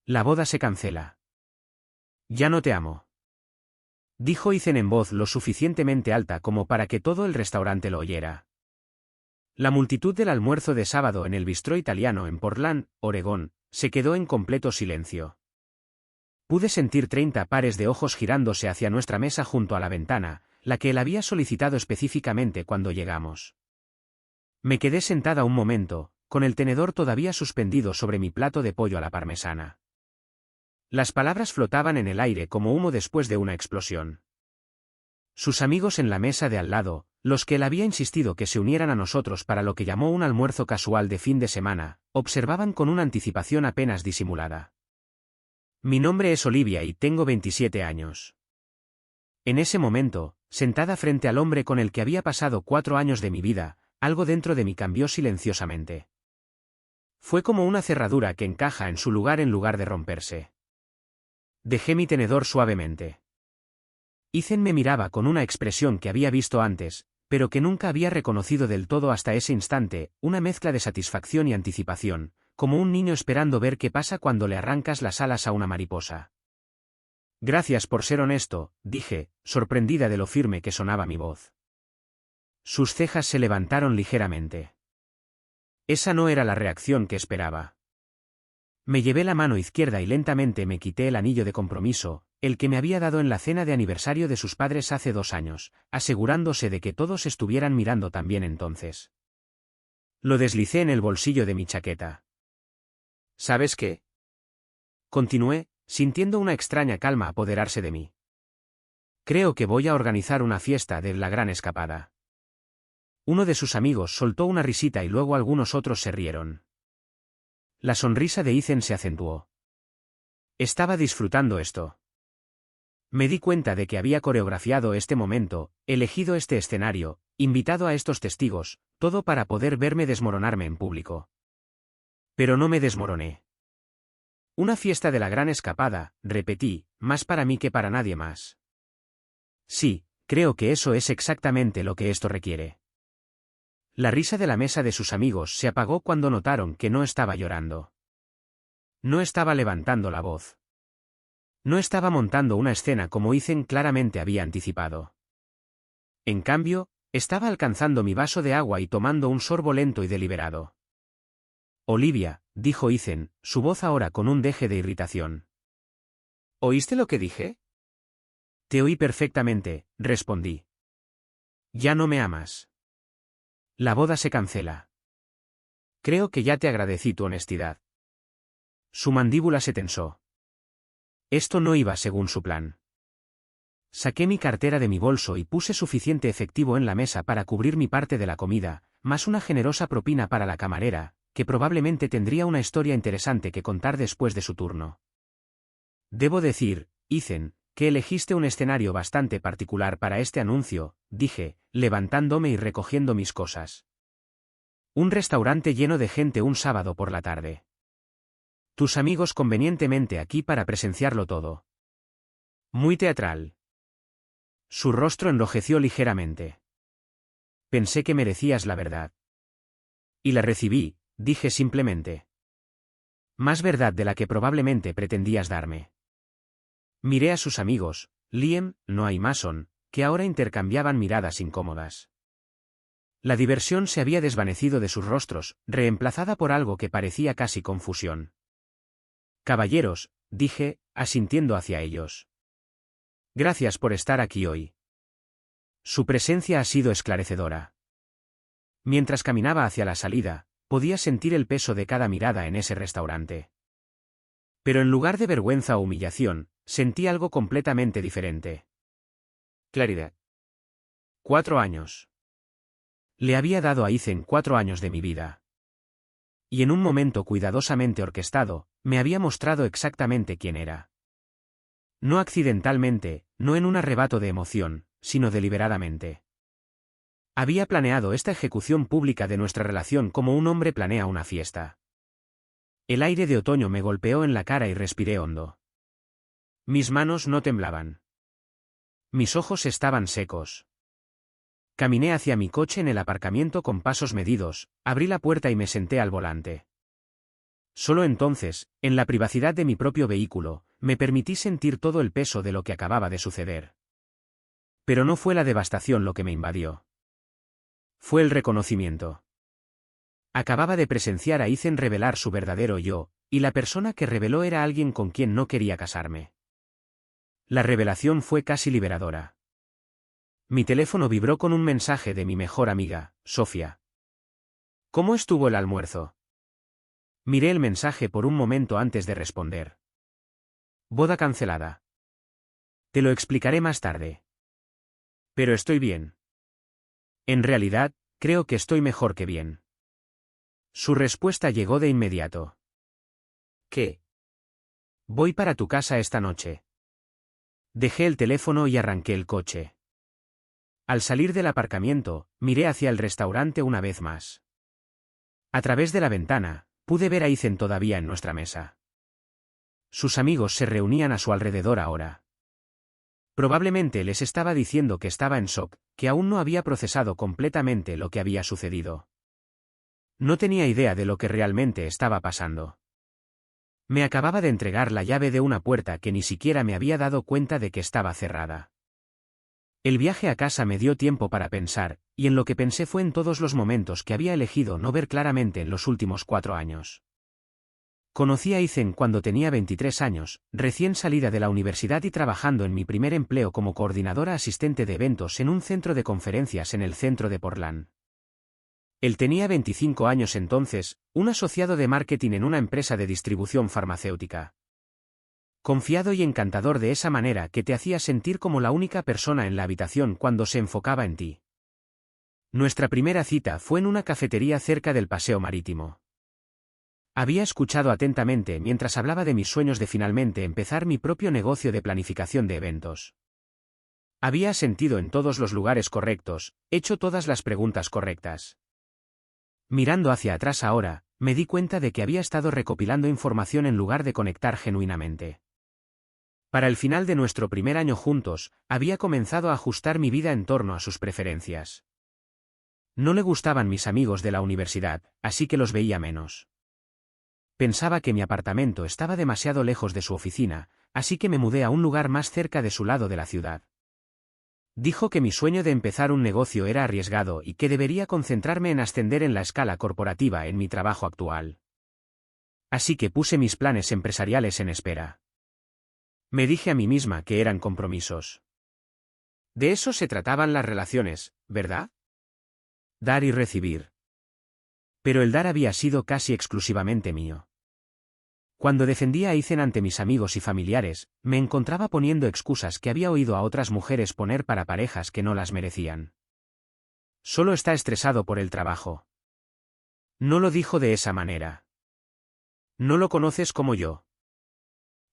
La boda se cancela. Ya no te amo. Dijo Ethan en voz lo suficientemente alta como para que todo el restaurante lo oyera. La multitud del almuerzo de sábado en el bistró italiano en Portland, Oregón, se quedó en completo silencio. Pude sentir 30 pares de ojos girándose hacia nuestra mesa junto a la ventana, la que él había solicitado específicamente cuando llegamos. Me quedé sentada un momento, con el tenedor todavía suspendido sobre mi plato de pollo a la parmesana. Las palabras flotaban en el aire como humo después de una explosión. Sus amigos en la mesa de al lado, los que él había insistido que se unieran a nosotros para lo que llamó un almuerzo casual de fin de semana, observaban con una anticipación apenas disimulada. Mi nombre es Olivia y tengo 27 años. En ese momento, sentada frente al hombre con el que había pasado 4 años de mi vida, algo dentro de mí cambió silenciosamente. Fue como una cerradura que encaja en su lugar en lugar de romperse. Dejé mi tenedor suavemente. Ethan me miraba con una expresión que había visto antes, pero que nunca había reconocido del todo hasta ese instante, una mezcla de satisfacción y anticipación, como un niño esperando ver qué pasa cuando le arrancas las alas a una mariposa. Gracias por ser honesto, dije, sorprendida de lo firme que sonaba mi voz. Sus cejas se levantaron ligeramente. Esa no era la reacción que esperaba. Me llevé la mano izquierda y lentamente me quité el anillo de compromiso, el que me había dado en la cena de aniversario de sus padres hace 2 años, asegurándose de que todos estuvieran mirando también entonces. Lo deslicé en el bolsillo de mi chaqueta. ¿Sabes qué? Continué, sintiendo una extraña calma apoderarse de mí. Creo que voy a organizar una fiesta de la gran escapada. Uno de sus amigos soltó una risita y luego algunos otros se rieron. La sonrisa de Ethan se acentuó. Estaba disfrutando esto. Me di cuenta de que había coreografiado este momento, elegido este escenario, invitado a estos testigos, todo para poder verme desmoronarme en público. Pero no me desmoroné. Una fiesta de la gran escapada, repetí, más para mí que para nadie más. Sí, creo que eso es exactamente lo que esto requiere. La risa de la mesa de sus amigos se apagó cuando notaron que no estaba llorando. No estaba levantando la voz. No estaba montando una escena como Ethan claramente había anticipado. En cambio, estaba alcanzando mi vaso de agua y tomando un sorbo lento y deliberado. Olivia, dijo Ethan, su voz ahora con un deje de irritación. ¿Oíste lo que dije? Te oí perfectamente, respondí. Ya no me amas. La boda se cancela. Creo que ya te agradecí tu honestidad. Su mandíbula se tensó. Esto no iba según su plan. Saqué mi cartera de mi bolso y puse suficiente efectivo en la mesa para cubrir mi parte de la comida, más una generosa propina para la camarera, que probablemente tendría una historia interesante que contar después de su turno. Debo decir, Ethan, que elegiste un escenario bastante particular para este anuncio, dije, levantándome y recogiendo mis cosas. Un restaurante lleno de gente un sábado por la tarde. Tus amigos convenientemente aquí para presenciarlo todo. Muy teatral. Su rostro enrojeció ligeramente. Pensé que merecías la verdad. Y la recibí, dije simplemente. Más verdad de la que probablemente pretendías darme. Miré a sus amigos, Liam, Noah y Mason, que ahora intercambiaban miradas incómodas. La diversión se había desvanecido de sus rostros, reemplazada por algo que parecía casi confusión. Caballeros, dije, asintiendo hacia ellos. Gracias por estar aquí hoy. Su presencia ha sido esclarecedora. Mientras caminaba hacia la salida, podía sentir el peso de cada mirada en ese restaurante. Pero en lugar de vergüenza o humillación, sentí algo completamente diferente. Claridad. 4 años. Le había dado a Ethan 4 años de mi vida. Y en un momento cuidadosamente orquestado, me había mostrado exactamente quién era. No accidentalmente, no en un arrebato de emoción, sino deliberadamente. Había planeado esta ejecución pública de nuestra relación como un hombre planea una fiesta. El aire de otoño me golpeó en la cara y respiré hondo. Mis manos no temblaban. Mis ojos estaban secos. Caminé hacia mi coche en el aparcamiento con pasos medidos, abrí la puerta y me senté al volante. Solo entonces, en la privacidad de mi propio vehículo, me permití sentir todo el peso de lo que acababa de suceder. Pero no fue la devastación lo que me invadió. Fue el reconocimiento. Acababa de presenciar a Ethan revelar su verdadero yo, y la persona que reveló era alguien con quien no quería casarme. La revelación fue casi liberadora. Mi teléfono vibró con un mensaje de mi mejor amiga, Sofía. ¿Cómo estuvo el almuerzo? Miré el mensaje por un momento antes de responder. Boda cancelada. Te lo explicaré más tarde. Pero estoy bien. En realidad, creo que estoy mejor que bien. Su respuesta llegó de inmediato. ¿Qué? Voy para tu casa esta noche. Dejé el teléfono y arranqué el coche. Al salir del aparcamiento, miré hacia el restaurante una vez más. A través de la ventana, pude ver a Ethan todavía en nuestra mesa. Sus amigos se reunían a su alrededor ahora. Probablemente les estaba diciendo que estaba en shock, que aún no había procesado completamente lo que había sucedido. No tenía idea de lo que realmente estaba pasando. Me acababa de entregar la llave de una puerta que ni siquiera me había dado cuenta de que estaba cerrada. El viaje a casa me dio tiempo para pensar, y en lo que pensé fue en todos los momentos que había elegido no ver claramente en los últimos 4 años. Conocí a Ethan cuando tenía 23 años, recién salida de la universidad y trabajando en mi primer empleo como coordinadora asistente de eventos en un centro de conferencias en el centro de Portland. Él tenía 25 años entonces, un asociado de marketing en una empresa de distribución farmacéutica. Confiado y encantador de esa manera que te hacía sentir como la única persona en la habitación cuando se enfocaba en ti. Nuestra primera cita fue en una cafetería cerca del Paseo Marítimo. Había escuchado atentamente mientras hablaba de mis sueños de finalmente empezar mi propio negocio de planificación de eventos. Había sentido en todos los lugares correctos, hecho todas las preguntas correctas. Mirando hacia atrás ahora, me di cuenta de que había estado recopilando información en lugar de conectar genuinamente. Para el final de nuestro primer año juntos, había comenzado a ajustar mi vida en torno a sus preferencias. No le gustaban mis amigos de la universidad, así que los veía menos. Pensaba que mi apartamento estaba demasiado lejos de su oficina, así que me mudé a un lugar más cerca de su lado de la ciudad. Dijo que mi sueño de empezar un negocio era arriesgado y que debería concentrarme en ascender en la escala corporativa en mi trabajo actual. Así que puse mis planes empresariales en espera. Me dije a mí misma que eran compromisos. De eso se trataban las relaciones, ¿verdad? Dar y recibir. Pero el dar había sido casi exclusivamente mío. Cuando defendía a Ethan ante mis amigos y familiares, me encontraba poniendo excusas que había oído a otras mujeres poner para parejas que no las merecían. Solo está estresado por el trabajo. No lo dijo de esa manera. No lo conoces como yo.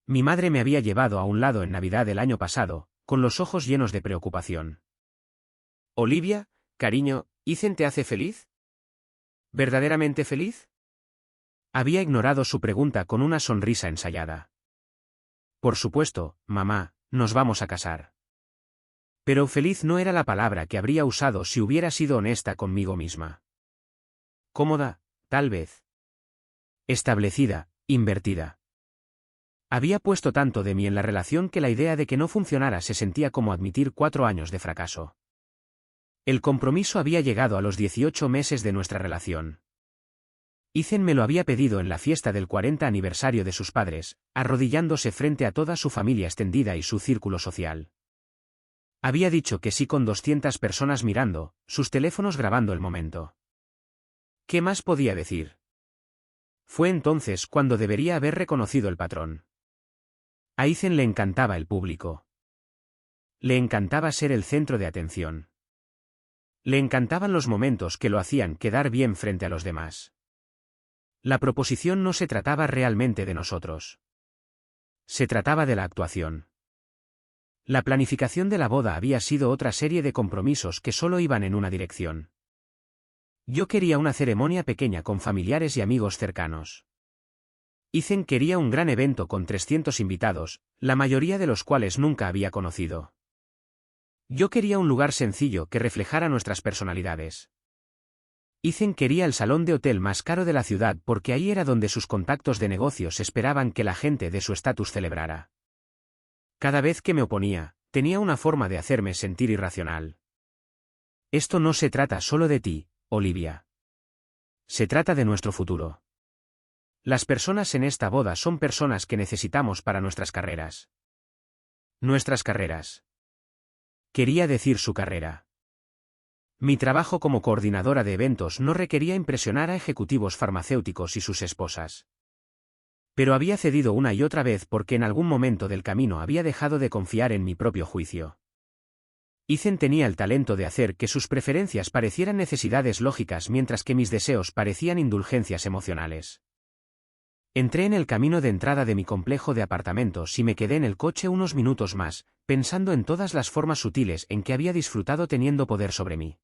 Mi madre me había llevado a un lado en Navidad del año pasado, con los ojos llenos de preocupación. Olivia, cariño, ¿Ethan te hace feliz? ¿Verdaderamente feliz? Había ignorado su pregunta con una sonrisa ensayada. Por supuesto, mamá, nos vamos a casar. Pero feliz no era la palabra que habría usado si hubiera sido honesta conmigo misma. Cómoda, tal vez. Establecida, invertida. Había puesto tanto de mí en la relación que la idea de que no funcionara se sentía como admitir 4 años de fracaso. El compromiso había llegado a los 18 meses de nuestra relación. Ethan me lo había pedido en la fiesta del 40 aniversario de sus padres, arrodillándose frente a toda su familia extendida y su círculo social. Había dicho que sí con 200 personas mirando, sus teléfonos grabando el momento. ¿Qué más podía decir? Fue entonces cuando debería haber reconocido el patrón. A Ethan le encantaba el público. Le encantaba ser el centro de atención. Le encantaban los momentos que lo hacían quedar bien frente a los demás. La proposición no se trataba realmente de nosotros. Se trataba de la actuación. La planificación de la boda había sido otra serie de compromisos que solo iban en una dirección. Yo quería una ceremonia pequeña con familiares y amigos cercanos. Ethan quería un gran evento con 300 invitados, la mayoría de los cuales nunca había conocido. Yo quería un lugar sencillo que reflejara nuestras personalidades. Ethan quería el salón de hotel más caro de la ciudad porque ahí era donde sus contactos de negocios esperaban que la gente de su estatus celebrara. Cada vez que me oponía, tenía una forma de hacerme sentir irracional. Esto no se trata solo de ti, Olivia. Se trata de nuestro futuro. Las personas en esta boda son personas que necesitamos para nuestras carreras. Nuestras carreras. Quería decir su carrera. Mi trabajo como coordinadora de eventos no requería impresionar a ejecutivos farmacéuticos y sus esposas. Pero había cedido una y otra vez porque en algún momento del camino había dejado de confiar en mi propio juicio. Ethan tenía el talento de hacer que sus preferencias parecieran necesidades lógicas mientras que mis deseos parecían indulgencias emocionales. Entré en el camino de entrada de mi complejo de apartamentos y me quedé en el coche unos minutos más, pensando en todas las formas sutiles en que había disfrutado teniendo poder sobre mí.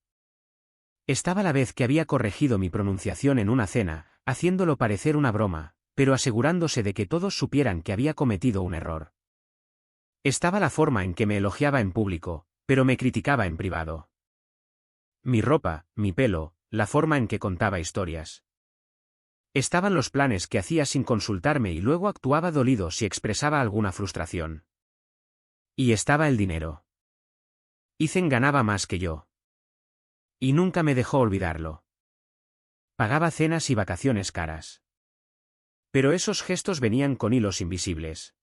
Estaba la vez que había corregido mi pronunciación en una cena, haciéndolo parecer una broma, pero asegurándose de que todos supieran que había cometido un error. Estaba la forma en que me elogiaba en público, pero me criticaba en privado. Mi ropa, mi pelo, la forma en que contaba historias. Estaban los planes que hacía sin consultarme y luego actuaba dolido si expresaba alguna frustración. Y estaba el dinero. Ethan ganaba más que yo. Y nunca me dejó olvidarlo. Pagaba cenas y vacaciones caras. Pero esos gestos venían con hilos invisibles.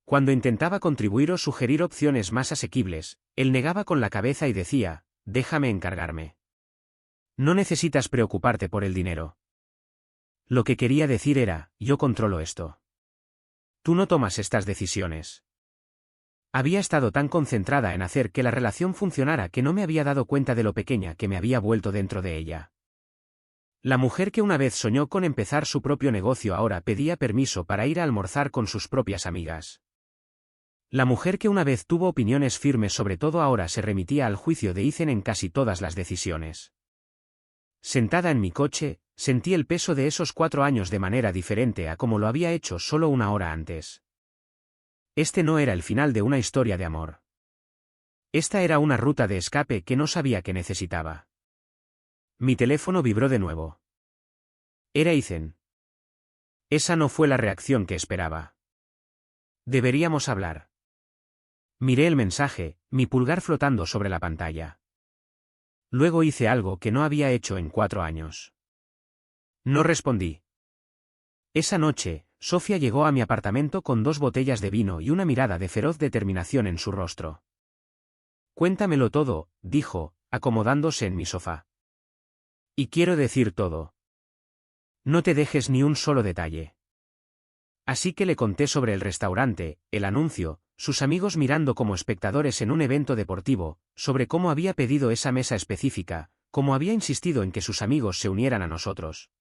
Cuando intentaba contribuir o sugerir opciones más asequibles, él negaba con la cabeza y decía, déjame encargarme. No necesitas preocuparte por el dinero. Lo que quería decir era, yo controlo esto. Tú no tomas estas decisiones. Había estado tan concentrada en hacer que la relación funcionara que no me había dado cuenta de lo pequeña que me había vuelto dentro de ella. La mujer que una vez soñó con empezar su propio negocio ahora pedía permiso para ir a almorzar con sus propias amigas. La mujer que una vez tuvo opiniones firmes sobre todo ahora se remitía al juicio de Ethan en casi todas las decisiones. Sentada en mi coche, sentí el peso de esos 4 años de manera diferente a como lo había hecho solo una hora antes. Este no era el final de una historia de amor. Esta era una ruta de escape que no sabía que necesitaba. Mi teléfono vibró de nuevo. Era Ethan. Esa no fue la reacción que esperaba. Deberíamos hablar. Miré el mensaje, mi pulgar flotando sobre la pantalla. Luego hice algo que no había hecho en 4 años. No respondí. Esa noche, Sofía llegó a mi apartamento con 2 botellas de vino y una mirada de feroz determinación en su rostro. Cuéntamelo todo, dijo, acomodándose en mi sofá. Y quiero decir todo. No te dejes ni un solo detalle. Así que le conté sobre el restaurante, el anuncio, sus amigos mirando como espectadores en un evento deportivo, sobre cómo había pedido esa mesa específica, cómo había insistido en que sus amigos se unieran a nosotros.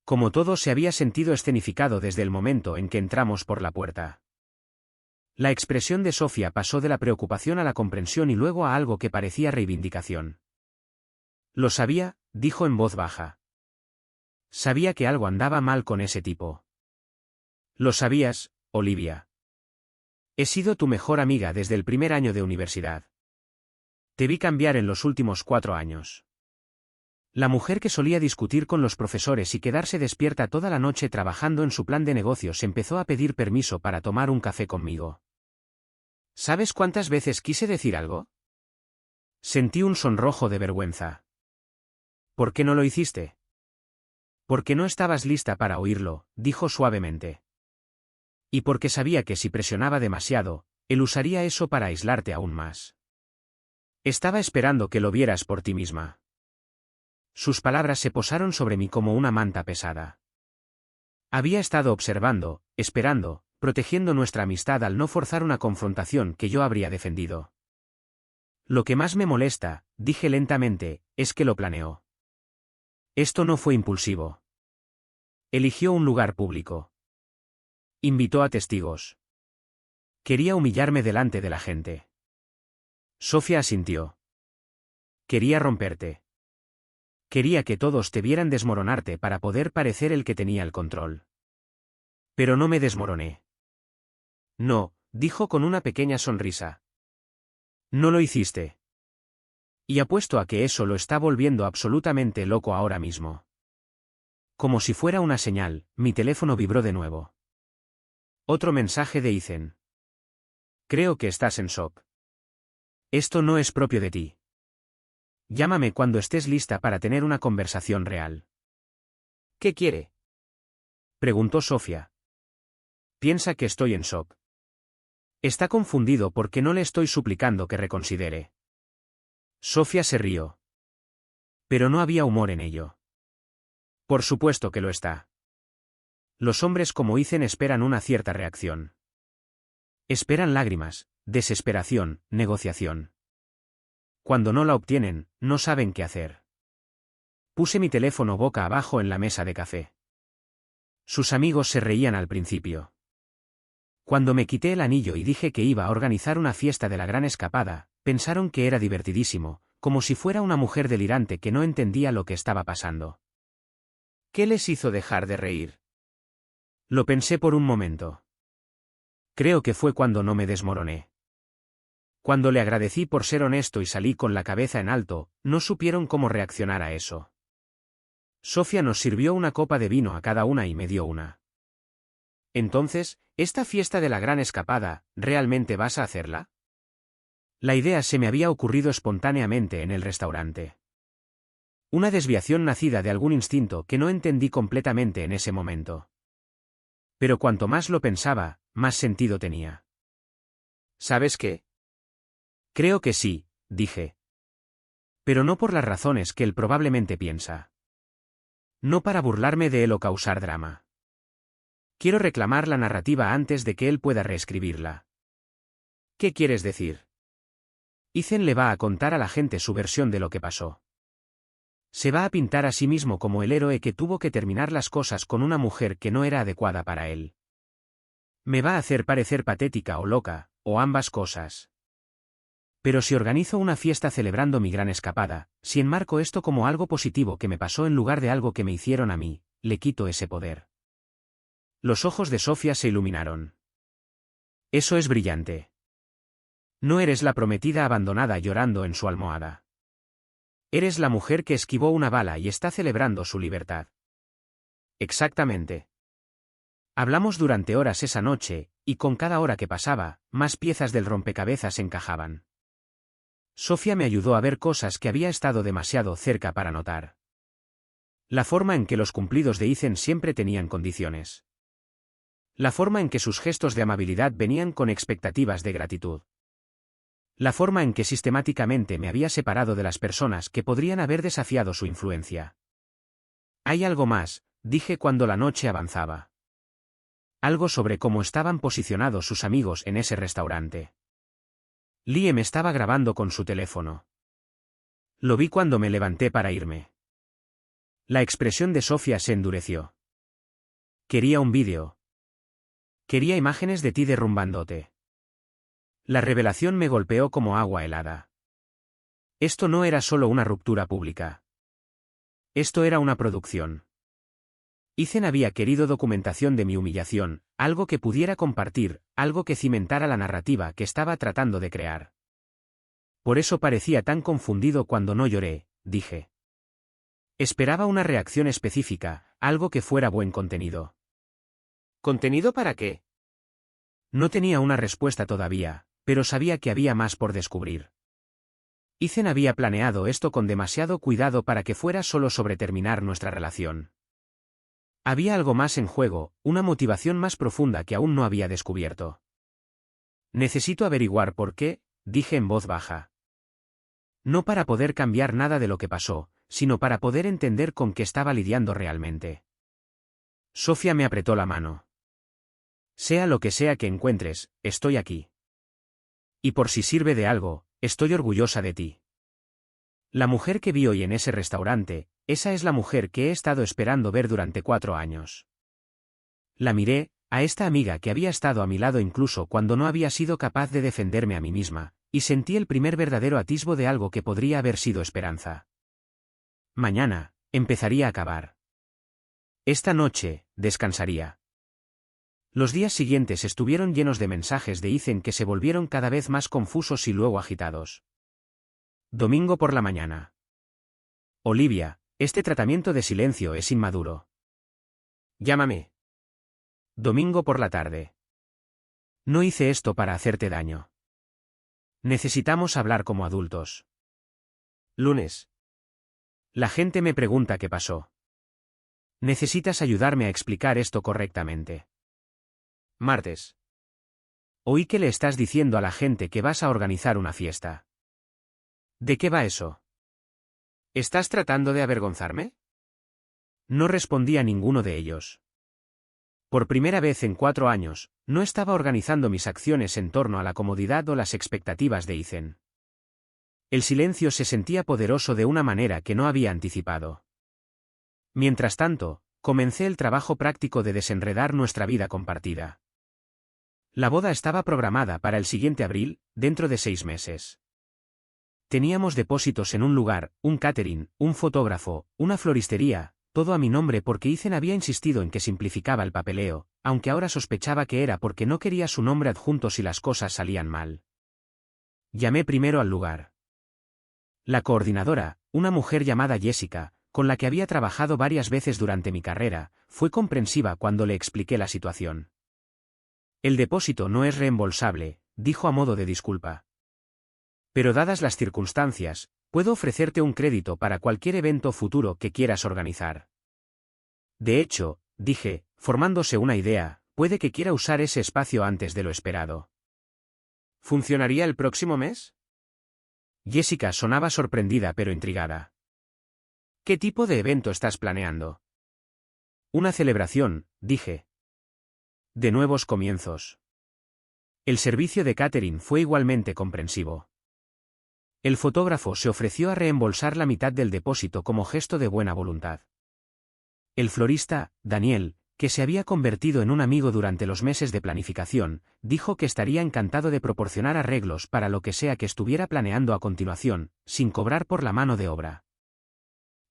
Como todo se había sentido escenificado desde el momento en que entramos por la puerta. La expresión de Sofía pasó de la preocupación a la comprensión y luego a algo que parecía reivindicación. Lo sabía, dijo en voz baja. Sabía que algo andaba mal con ese tipo. Lo sabías, Olivia. He sido tu mejor amiga desde el primer año de universidad. Te vi cambiar en los últimos 4 años. La mujer que solía discutir con los profesores y quedarse despierta toda la noche trabajando en su plan de negocios empezó a pedir permiso para tomar un café conmigo. ¿Sabes cuántas veces quise decir algo? Sentí un sonrojo de vergüenza. ¿Por qué no lo hiciste? Porque no estabas lista para oírlo, dijo suavemente. Y porque sabía que si presionaba demasiado, él usaría eso para aislarte aún más. Estaba esperando que lo vieras por ti misma. Sus palabras se posaron sobre mí como una manta pesada. Había estado observando, esperando, protegiendo nuestra amistad al no forzar una confrontación que yo habría defendido. Lo que más me molesta, dije lentamente, es que lo planeó. Esto no fue impulsivo. Eligió un lugar público. Invitó a testigos. Quería humillarme delante de la gente. Sofía asintió. Quería romperte. Quería que todos te vieran desmoronarte para poder parecer el que tenía el control. Pero no me desmoroné. No, dijo con una pequeña sonrisa. No lo hiciste. Y apuesto a que eso lo está volviendo absolutamente loco ahora mismo. Como si fuera una señal, mi teléfono vibró de nuevo. Otro mensaje de Ethan. Creo que estás en shock. Esto no es propio de ti. Llámame cuando estés lista para tener una conversación real. ¿Qué quiere? Preguntó Sofía. Piensa que estoy en shock. Está confundido porque no le estoy suplicando que reconsidere. Sofía se rió. Pero no había humor en ello. Por supuesto que lo está. Los hombres como Ethan esperan una cierta reacción. Esperan lágrimas, desesperación, negociación. Cuando no la obtienen, no saben qué hacer. Puse mi teléfono boca abajo en la mesa de café. Sus amigos se reían al principio. Cuando me quité el anillo y dije que iba a organizar una fiesta de la gran escapada, pensaron que era divertidísimo, como si fuera una mujer delirante que no entendía lo que estaba pasando. ¿Qué les hizo dejar de reír? Lo pensé por un momento. Creo que fue cuando no me desmoroné. Cuando le agradecí por ser honesto y salí con la cabeza en alto, no supieron cómo reaccionar a eso. Sofía nos sirvió una copa de vino a cada una y me dio una. Entonces, ¿esta fiesta de la gran escapada, realmente vas a hacerla? La idea se me había ocurrido espontáneamente en el restaurante. Una desviación nacida de algún instinto que no entendí completamente en ese momento. Pero cuanto más lo pensaba, más sentido tenía. ¿Sabes qué? Creo que sí, dije. Pero no por las razones que él probablemente piensa. No para burlarme de él o causar drama. Quiero reclamar la narrativa antes de que él pueda reescribirla. ¿Qué quieres decir? Ethan le va a contar a la gente su versión de lo que pasó. Se va a pintar a sí mismo como el héroe que tuvo que terminar las cosas con una mujer que no era adecuada para él. Me va a hacer parecer patética o loca, o ambas cosas. Pero si organizo una fiesta celebrando mi gran escapada, si enmarco esto como algo positivo que me pasó en lugar de algo que me hicieron a mí, le quito ese poder. Los ojos de Sofía se iluminaron. Eso es brillante. No eres la prometida abandonada llorando en su almohada. Eres la mujer que esquivó una bala y está celebrando su libertad. Exactamente. Hablamos durante horas esa noche, y con cada hora que pasaba, más piezas del rompecabezas encajaban. Sofía me ayudó a ver cosas que había estado demasiado cerca para notar. La forma en que los cumplidos de Ethan siempre tenían condiciones. La forma en que sus gestos de amabilidad venían con expectativas de gratitud. La forma en que sistemáticamente me había separado de las personas que podrían haber desafiado su influencia. Hay algo más, dije cuando la noche avanzaba. Algo sobre cómo estaban posicionados sus amigos en ese restaurante. Liam estaba grabando con su teléfono. Lo vi cuando me levanté para irme. La expresión de Sofía se endureció. Quería un vídeo. Quería imágenes de ti derrumbándote. La revelación me golpeó como agua helada. Esto no era solo una ruptura pública. Esto era una producción. Ethan había querido documentación de mi humillación, algo que pudiera compartir, algo que cimentara la narrativa que estaba tratando de crear. Por eso parecía tan confundido cuando no lloré, dije. Esperaba una reacción específica, algo que fuera buen contenido. ¿Contenido para qué? No tenía una respuesta todavía, pero sabía que había más por descubrir. Ethan había planeado esto con demasiado cuidado para que fuera solo sobre terminar nuestra relación. Había algo más en juego, una motivación más profunda que aún no había descubierto. Necesito averiguar por qué, dije en voz baja. No para poder cambiar nada de lo que pasó, sino para poder entender con qué estaba lidiando realmente. Sofía me apretó la mano. Sea lo que sea que encuentres, estoy aquí. Y por si sirve de algo, estoy orgullosa de ti. La mujer que vi hoy en ese restaurante, esa es la mujer que he estado esperando ver durante 4 años. La miré, a esta amiga que había estado a mi lado incluso cuando no había sido capaz de defenderme a mí misma, y sentí el primer verdadero atisbo de algo que podría haber sido esperanza. Mañana, empezaría a acabar. Esta noche, descansaría. Los días siguientes estuvieron llenos de mensajes de Ethan que se volvieron cada vez más confusos y luego agitados. Domingo por la mañana. Olivia, este tratamiento de silencio es inmaduro. Llámame. Domingo por la tarde. No hice esto para hacerte daño. Necesitamos hablar como adultos. Lunes. La gente me pregunta qué pasó. Necesitas ayudarme a explicar esto correctamente. Martes. Oí que le estás diciendo a la gente que vas a organizar una fiesta. ¿De qué va eso? ¿Estás tratando de avergonzarme? No respondí a ninguno de ellos. Por primera vez en 4 años, no estaba organizando mis acciones en torno a la comodidad o las expectativas de Ethan. El silencio se sentía poderoso de una manera que no había anticipado. Mientras tanto, comencé el trabajo práctico de desenredar nuestra vida compartida. La boda estaba programada para el siguiente abril, dentro de 6 meses. Teníamos depósitos en un lugar, un catering, un fotógrafo, una floristería, todo a mi nombre porque Ethan había insistido en que simplificaba el papeleo, aunque ahora sospechaba que era porque no quería su nombre adjunto si las cosas salían mal. Llamé primero al lugar. La coordinadora, una mujer llamada Jessica, con la que había trabajado varias veces durante mi carrera, fue comprensiva cuando le expliqué la situación. El depósito no es reembolsable, dijo a modo de disculpa. Pero dadas las circunstancias, puedo ofrecerte un crédito para cualquier evento futuro que quieras organizar. De hecho, dije, formándose una idea, puede que quiera usar ese espacio antes de lo esperado. ¿Funcionaría el próximo mes? Jessica sonaba sorprendida pero intrigada. ¿Qué tipo de evento estás planeando? Una celebración, dije. De nuevos comienzos. El servicio de catering fue igualmente comprensivo. El fotógrafo se ofreció a reembolsar la mitad del depósito como gesto de buena voluntad. El florista, Daniel, que se había convertido en un amigo durante los meses de planificación, dijo que estaría encantado de proporcionar arreglos para lo que sea que estuviera planeando a continuación, sin cobrar por la mano de obra.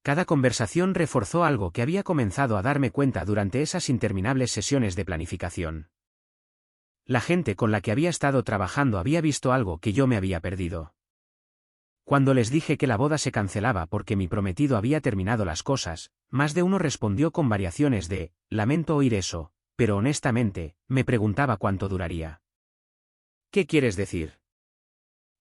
Cada conversación reforzó algo que había comenzado a darme cuenta durante esas interminables sesiones de planificación. La gente con la que había estado trabajando había visto algo que yo me había perdido. Cuando les dije que la boda se cancelaba porque mi prometido había terminado las cosas, más de uno respondió con variaciones de, lamento oír eso, pero honestamente, me preguntaba cuánto duraría. ¿Qué quieres decir?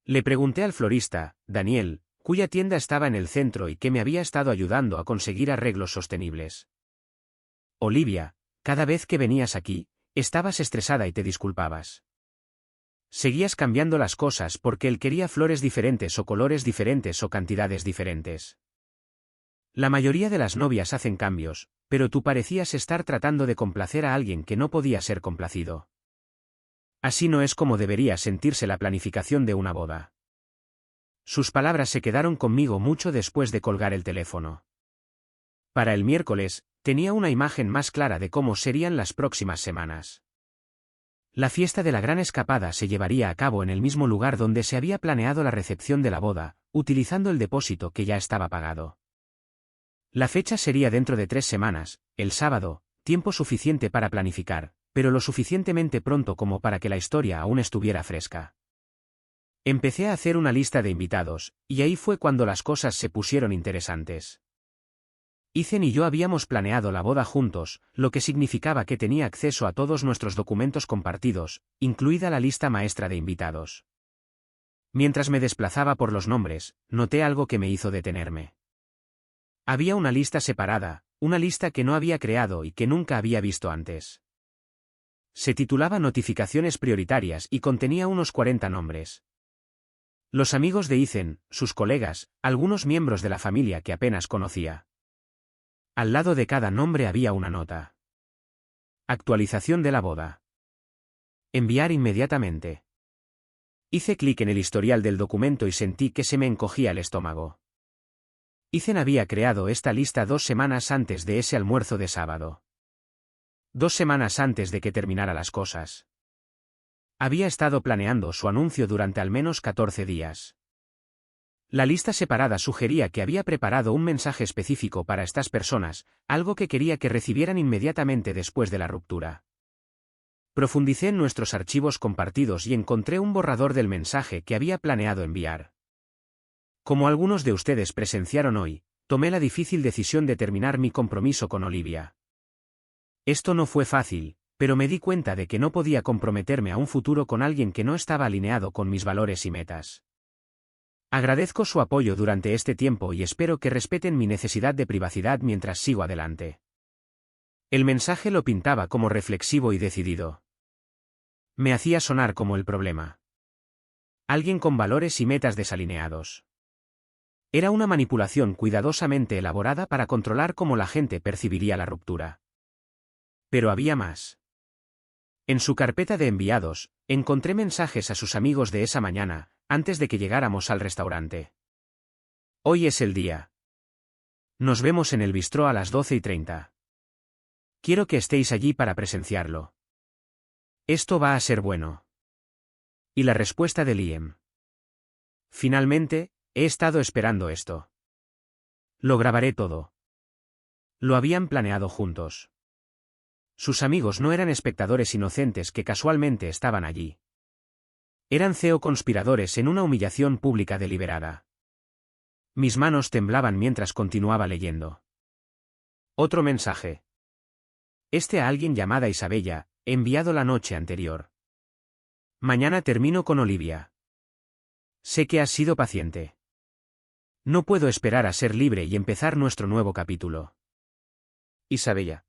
Le pregunté al florista, Daniel, cuya tienda estaba en el centro y que me había estado ayudando a conseguir arreglos sostenibles. Olivia, cada vez que venías aquí, estabas estresada y te disculpabas. Seguías cambiando las cosas porque él quería flores diferentes o colores diferentes o cantidades diferentes. La mayoría de las novias hacen cambios, pero tú parecías estar tratando de complacer a alguien que no podía ser complacido. Así no es como debería sentirse la planificación de una boda. Sus palabras se quedaron conmigo mucho después de colgar el teléfono. Para el miércoles, tenía una imagen más clara de cómo serían las próximas semanas. La fiesta de la gran escapada se llevaría a cabo en el mismo lugar donde se había planeado la recepción de la boda, utilizando el depósito que ya estaba pagado. La fecha sería dentro de 3 semanas, el sábado, tiempo suficiente para planificar, pero lo suficientemente pronto como para que la historia aún estuviera fresca. Empecé a hacer una lista de invitados, y ahí fue cuando las cosas se pusieron interesantes. Ethan y yo habíamos planeado la boda juntos, lo que significaba que tenía acceso a todos nuestros documentos compartidos, incluida la lista maestra de invitados. Mientras me desplazaba por los nombres, noté algo que me hizo detenerme. Había una lista separada, una lista que no había creado y que nunca había visto antes. Se titulaba Notificaciones prioritarias y contenía unos 40 nombres. Los amigos de Ethan, sus colegas, algunos miembros de la familia que apenas conocía. Al lado de cada nombre había una nota. Actualización de la boda. Enviar inmediatamente. Hice clic en el historial del documento y sentí que se me encogía el estómago. Ethan había creado esta lista 2 semanas antes de ese almuerzo de sábado. 2 semanas antes de que terminara las cosas. Había estado planeando su anuncio durante al menos 14 días. La lista separada sugería que había preparado un mensaje específico para estas personas, algo que quería que recibieran inmediatamente después de la ruptura. Profundicé en nuestros archivos compartidos y encontré un borrador del mensaje que había planeado enviar. Como algunos de ustedes presenciaron hoy, tomé la difícil decisión de terminar mi compromiso con Olivia. Esto no fue fácil, pero me di cuenta de que no podía comprometerme a un futuro con alguien que no estaba alineado con mis valores y metas. Agradezco su apoyo durante este tiempo y espero que respeten mi necesidad de privacidad mientras sigo adelante. El mensaje lo pintaba como reflexivo y decidido. Me hacía sonar como el problema. Alguien con valores y metas desalineados. Era una manipulación cuidadosamente elaborada para controlar cómo la gente percibiría la ruptura. Pero había más. En su carpeta de enviados, encontré mensajes a sus amigos de esa mañana, antes de que llegáramos al restaurante. Hoy es el día. Nos vemos en el bistró a las 12:30. Quiero que estéis allí para presenciarlo. Esto va a ser bueno. Y la respuesta de Liam. Finalmente, he estado esperando esto. Lo grabaré todo. Lo habían planeado juntos. Sus amigos no eran espectadores inocentes que casualmente estaban allí. Eran conspiradores en una humillación pública deliberada. Mis manos temblaban mientras continuaba leyendo. Otro mensaje. A alguien llamada Isabella, enviado la noche anterior. Mañana termino con Olivia. Sé que has sido paciente. No puedo esperar a ser libre y empezar nuestro nuevo capítulo. Isabella.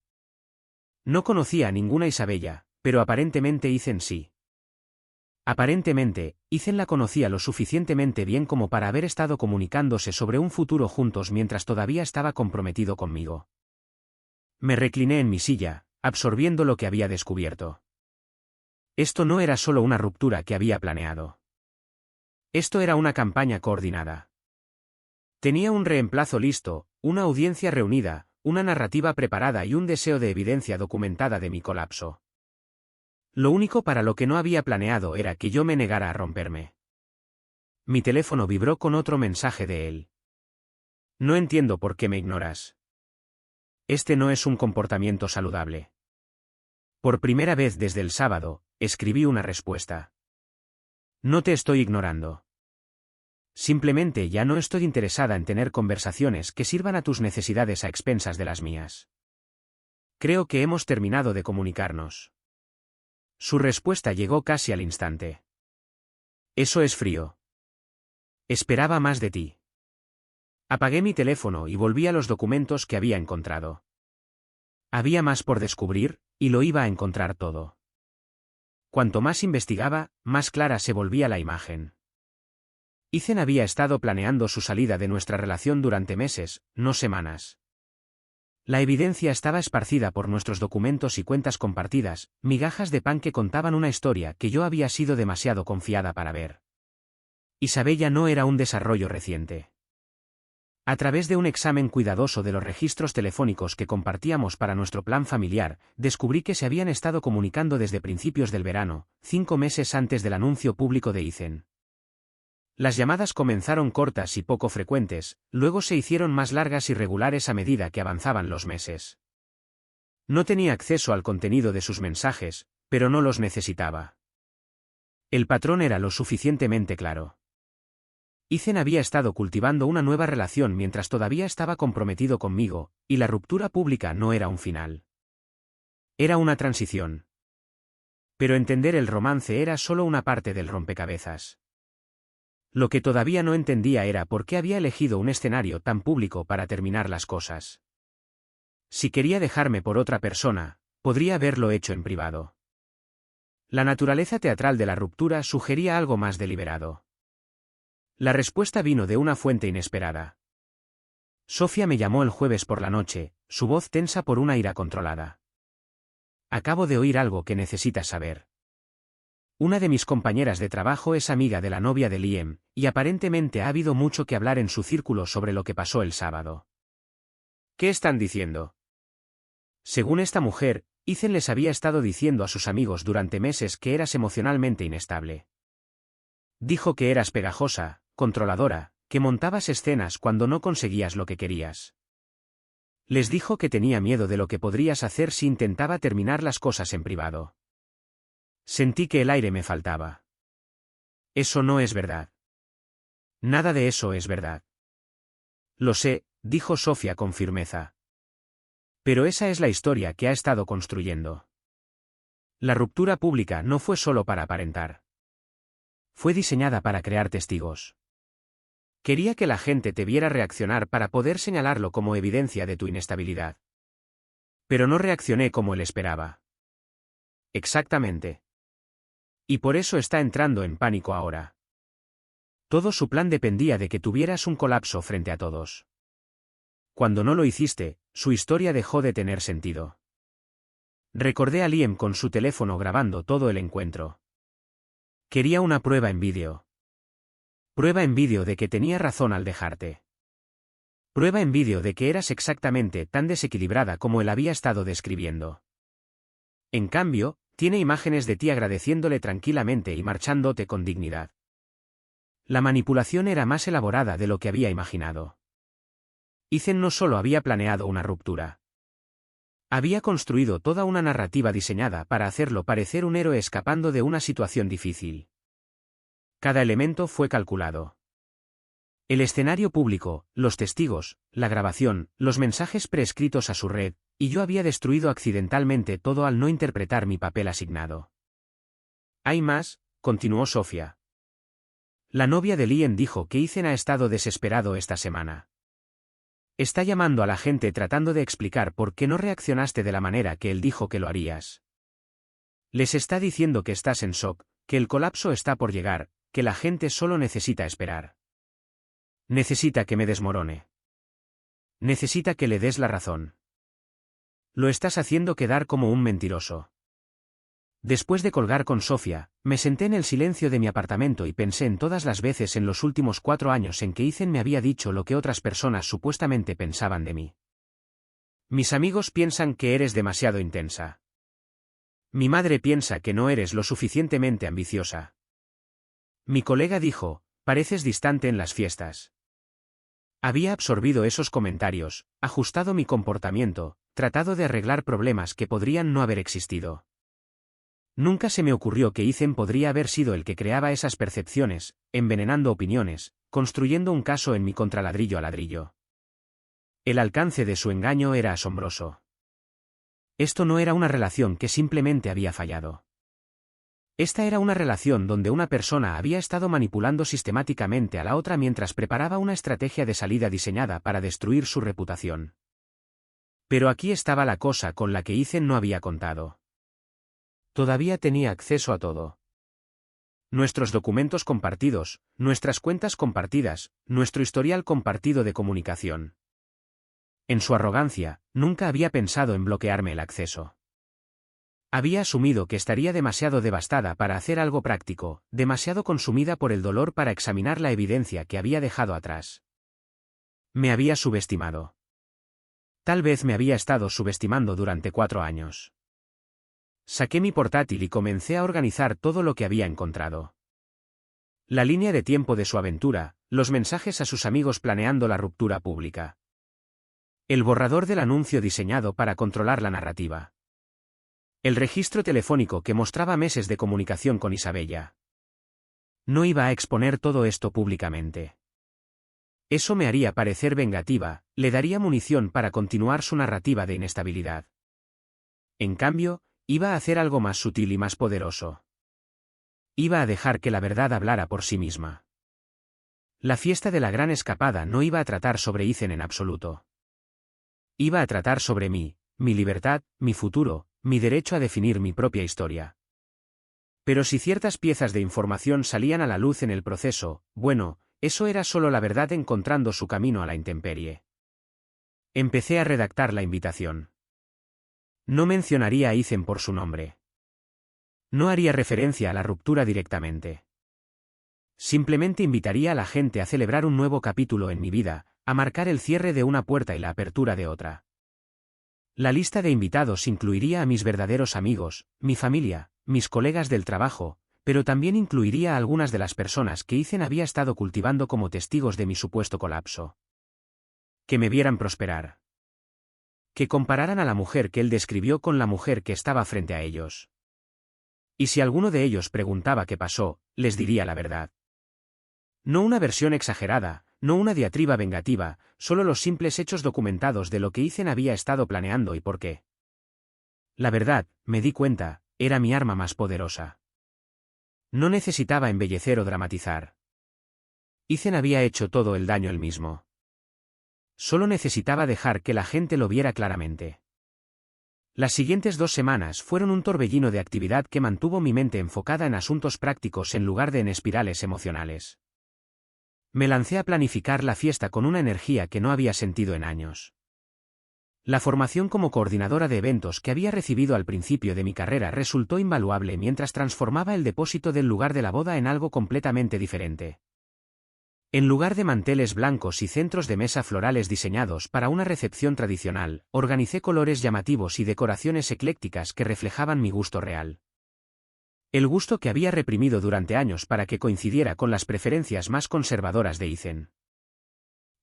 No conocía a ninguna Isabella, pero aparentemente Ethan sí. Aparentemente, Ethan la conocía lo suficientemente bien como para haber estado comunicándose sobre un futuro juntos mientras todavía estaba comprometido conmigo. Me recliné en mi silla, absorbiendo lo que había descubierto. Esto no era solo una ruptura que había planeado. Esto era una campaña coordinada. Tenía un reemplazo listo, una audiencia reunida, una narrativa preparada y un deseo de evidencia documentada de mi colapso. Lo único para lo que no había planeado era que yo me negara a romperme. Mi teléfono vibró con otro mensaje de él. No entiendo por qué me ignoras. Este no es un comportamiento saludable. Por primera vez desde el sábado, escribí una respuesta. No te estoy ignorando. Simplemente ya no estoy interesada en tener conversaciones que sirvan a tus necesidades a expensas de las mías. Creo que hemos terminado de comunicarnos. Su respuesta llegó casi al instante. Eso es frío. Esperaba más de ti. Apagué mi teléfono y volví a los documentos que había encontrado. Había más por descubrir, y lo iba a encontrar todo. Cuanto más investigaba, más clara se volvía la imagen. Ethan había estado planeando su salida de nuestra relación durante meses, no semanas. La evidencia estaba esparcida por nuestros documentos y cuentas compartidas, migajas de pan que contaban una historia que yo había sido demasiado confiada para ver. Isabella no era un desarrollo reciente. A través de un examen cuidadoso de los registros telefónicos que compartíamos para nuestro plan familiar, descubrí que se habían estado comunicando desde principios del verano, 5 meses antes del anuncio público de Ethan. Las llamadas comenzaron cortas y poco frecuentes, luego se hicieron más largas y regulares a medida que avanzaban los meses. No tenía acceso al contenido de sus mensajes, pero no los necesitaba. El patrón era lo suficientemente claro. Ethan había estado cultivando una nueva relación mientras todavía estaba comprometido conmigo, y la ruptura pública no era un final. Era una transición. Pero entender el romance era solo una parte del rompecabezas. Lo que todavía no entendía era por qué había elegido un escenario tan público para terminar las cosas. Si quería dejarme por otra persona, podría haberlo hecho en privado. La naturaleza teatral de la ruptura sugería algo más deliberado. La respuesta vino de una fuente inesperada. Sofía me llamó el jueves por la noche, su voz tensa por una ira controlada. Acabo de oír algo que necesitas saber. Una de mis compañeras de trabajo es amiga de la novia de Liam, y aparentemente ha habido mucho que hablar en su círculo sobre lo que pasó el sábado. ¿Qué están diciendo? Según esta mujer, Ethan les había estado diciendo a sus amigos durante meses que eras emocionalmente inestable. Dijo que eras pegajosa, controladora, que montabas escenas cuando no conseguías lo que querías. Les dijo que tenía miedo de lo que podrías hacer si intentaba terminar las cosas en privado. Sentí que el aire me faltaba. Eso no es verdad. Nada de eso es verdad. Lo sé, dijo Sofía con firmeza. Pero esa es la historia que ha estado construyendo. La ruptura pública no fue solo para aparentar. Fue diseñada para crear testigos. Quería que la gente te viera reaccionar para poder señalarlo como evidencia de tu inestabilidad. Pero no reaccioné como él esperaba. Exactamente. Y por eso está entrando en pánico ahora. Todo su plan dependía de que tuvieras un colapso frente a todos. Cuando no lo hiciste, su historia dejó de tener sentido. Recordé a Liam con su teléfono grabando todo el encuentro. Quería una prueba en vídeo. Prueba en vídeo de que tenía razón al dejarte. Prueba en vídeo de que eras exactamente tan desequilibrada como él había estado describiendo. En cambio, tiene imágenes de ti agradeciéndole tranquilamente y marchándote con dignidad. La manipulación era más elaborada de lo que había imaginado. Ethan no solo había planeado una ruptura. Había construido toda una narrativa diseñada para hacerlo parecer un héroe escapando de una situación difícil. Cada elemento fue calculado. El escenario público, los testigos, la grabación, los mensajes preescritos a su red, y yo había destruido accidentalmente todo al no interpretar mi papel asignado. Hay más, continuó Sofía. La novia de Liam dijo que Ethan ha estado desesperado esta semana. Está llamando a la gente tratando de explicar por qué no reaccionaste de la manera que él dijo que lo harías. Les está diciendo que estás en shock, que el colapso está por llegar, que la gente solo necesita esperar. Necesita que me desmorone. Necesita que le des la razón. Lo estás haciendo quedar como un mentiroso. Después de colgar con Sofía, me senté en el silencio de mi apartamento y pensé en todas las veces en los últimos 4 años en que Ethan me había dicho lo que otras personas supuestamente pensaban de mí. Mis amigos piensan que eres demasiado intensa. Mi madre piensa que no eres lo suficientemente ambiciosa. Mi colega dijo, pareces distante en las fiestas. Había absorbido esos comentarios, ajustado mi comportamiento, tratado de arreglar problemas que podrían no haber existido. Nunca se me ocurrió que Ethan podría haber sido el que creaba esas percepciones, envenenando opiniones, construyendo un caso en mi contra ladrillo a ladrillo. El alcance de su engaño era asombroso. Esto no era una relación que simplemente había fallado. Esta era una relación donde una persona había estado manipulando sistemáticamente a la otra mientras preparaba una estrategia de salida diseñada para destruir su reputación. Pero aquí estaba la cosa con la que Ethan no había contado. Todavía tenía acceso a todo. Nuestros documentos compartidos, nuestras cuentas compartidas, nuestro historial compartido de comunicación. En su arrogancia, nunca había pensado en bloquearme el acceso. Había asumido que estaría demasiado devastada para hacer algo práctico, demasiado consumida por el dolor para examinar la evidencia que había dejado atrás. Me había subestimado. Tal vez me había estado subestimando durante 4 años. Saqué mi portátil y comencé a organizar todo lo que había encontrado. La línea de tiempo de su aventura, los mensajes a sus amigos planeando la ruptura pública. El borrador del anuncio diseñado para controlar la narrativa. El registro telefónico que mostraba meses de comunicación con Isabella. No iba a exponer todo esto públicamente. Eso me haría parecer vengativa, le daría munición para continuar su narrativa de inestabilidad. En cambio, iba a hacer algo más sutil y más poderoso. Iba a dejar que la verdad hablara por sí misma. La fiesta de la gran escapada no iba a tratar sobre Ethan en absoluto. Iba a tratar sobre mí, mi libertad, mi futuro, mi derecho a definir mi propia historia. Pero si ciertas piezas de información salían a la luz en el proceso, bueno, eso era solo la verdad encontrando su camino a la intemperie. Empecé a redactar la invitación. No mencionaría a Ethan por su nombre. No haría referencia a la ruptura directamente. Simplemente invitaría a la gente a celebrar un nuevo capítulo en mi vida, a marcar el cierre de una puerta y la apertura de otra. La lista de invitados incluiría a mis verdaderos amigos, mi familia, mis colegas del trabajo, pero también incluiría a algunas de las personas que Ethan había estado cultivando como testigos de mi supuesto colapso. Que me vieran prosperar. Que compararan a la mujer que él describió con la mujer que estaba frente a ellos. Y si alguno de ellos preguntaba qué pasó, les diría la verdad. No una versión exagerada, no una diatriba vengativa, solo los simples hechos documentados de lo que Ethan había estado planeando y por qué. La verdad, me di cuenta, era mi arma más poderosa. No necesitaba embellecer o dramatizar. Ethan había hecho todo el daño él mismo. Solo necesitaba dejar que la gente lo viera claramente. Las siguientes 2 semanas fueron un torbellino de actividad que mantuvo mi mente enfocada en asuntos prácticos en lugar de en espirales emocionales. Me lancé a planificar la fiesta con una energía que no había sentido en años. La formación como coordinadora de eventos que había recibido al principio de mi carrera resultó invaluable mientras transformaba el depósito del lugar de la boda en algo completamente diferente. En lugar de manteles blancos y centros de mesa florales diseñados para una recepción tradicional, organicé colores llamativos y decoraciones eclécticas que reflejaban mi gusto real. El gusto que había reprimido durante años para que coincidiera con las preferencias más conservadoras de Ethan.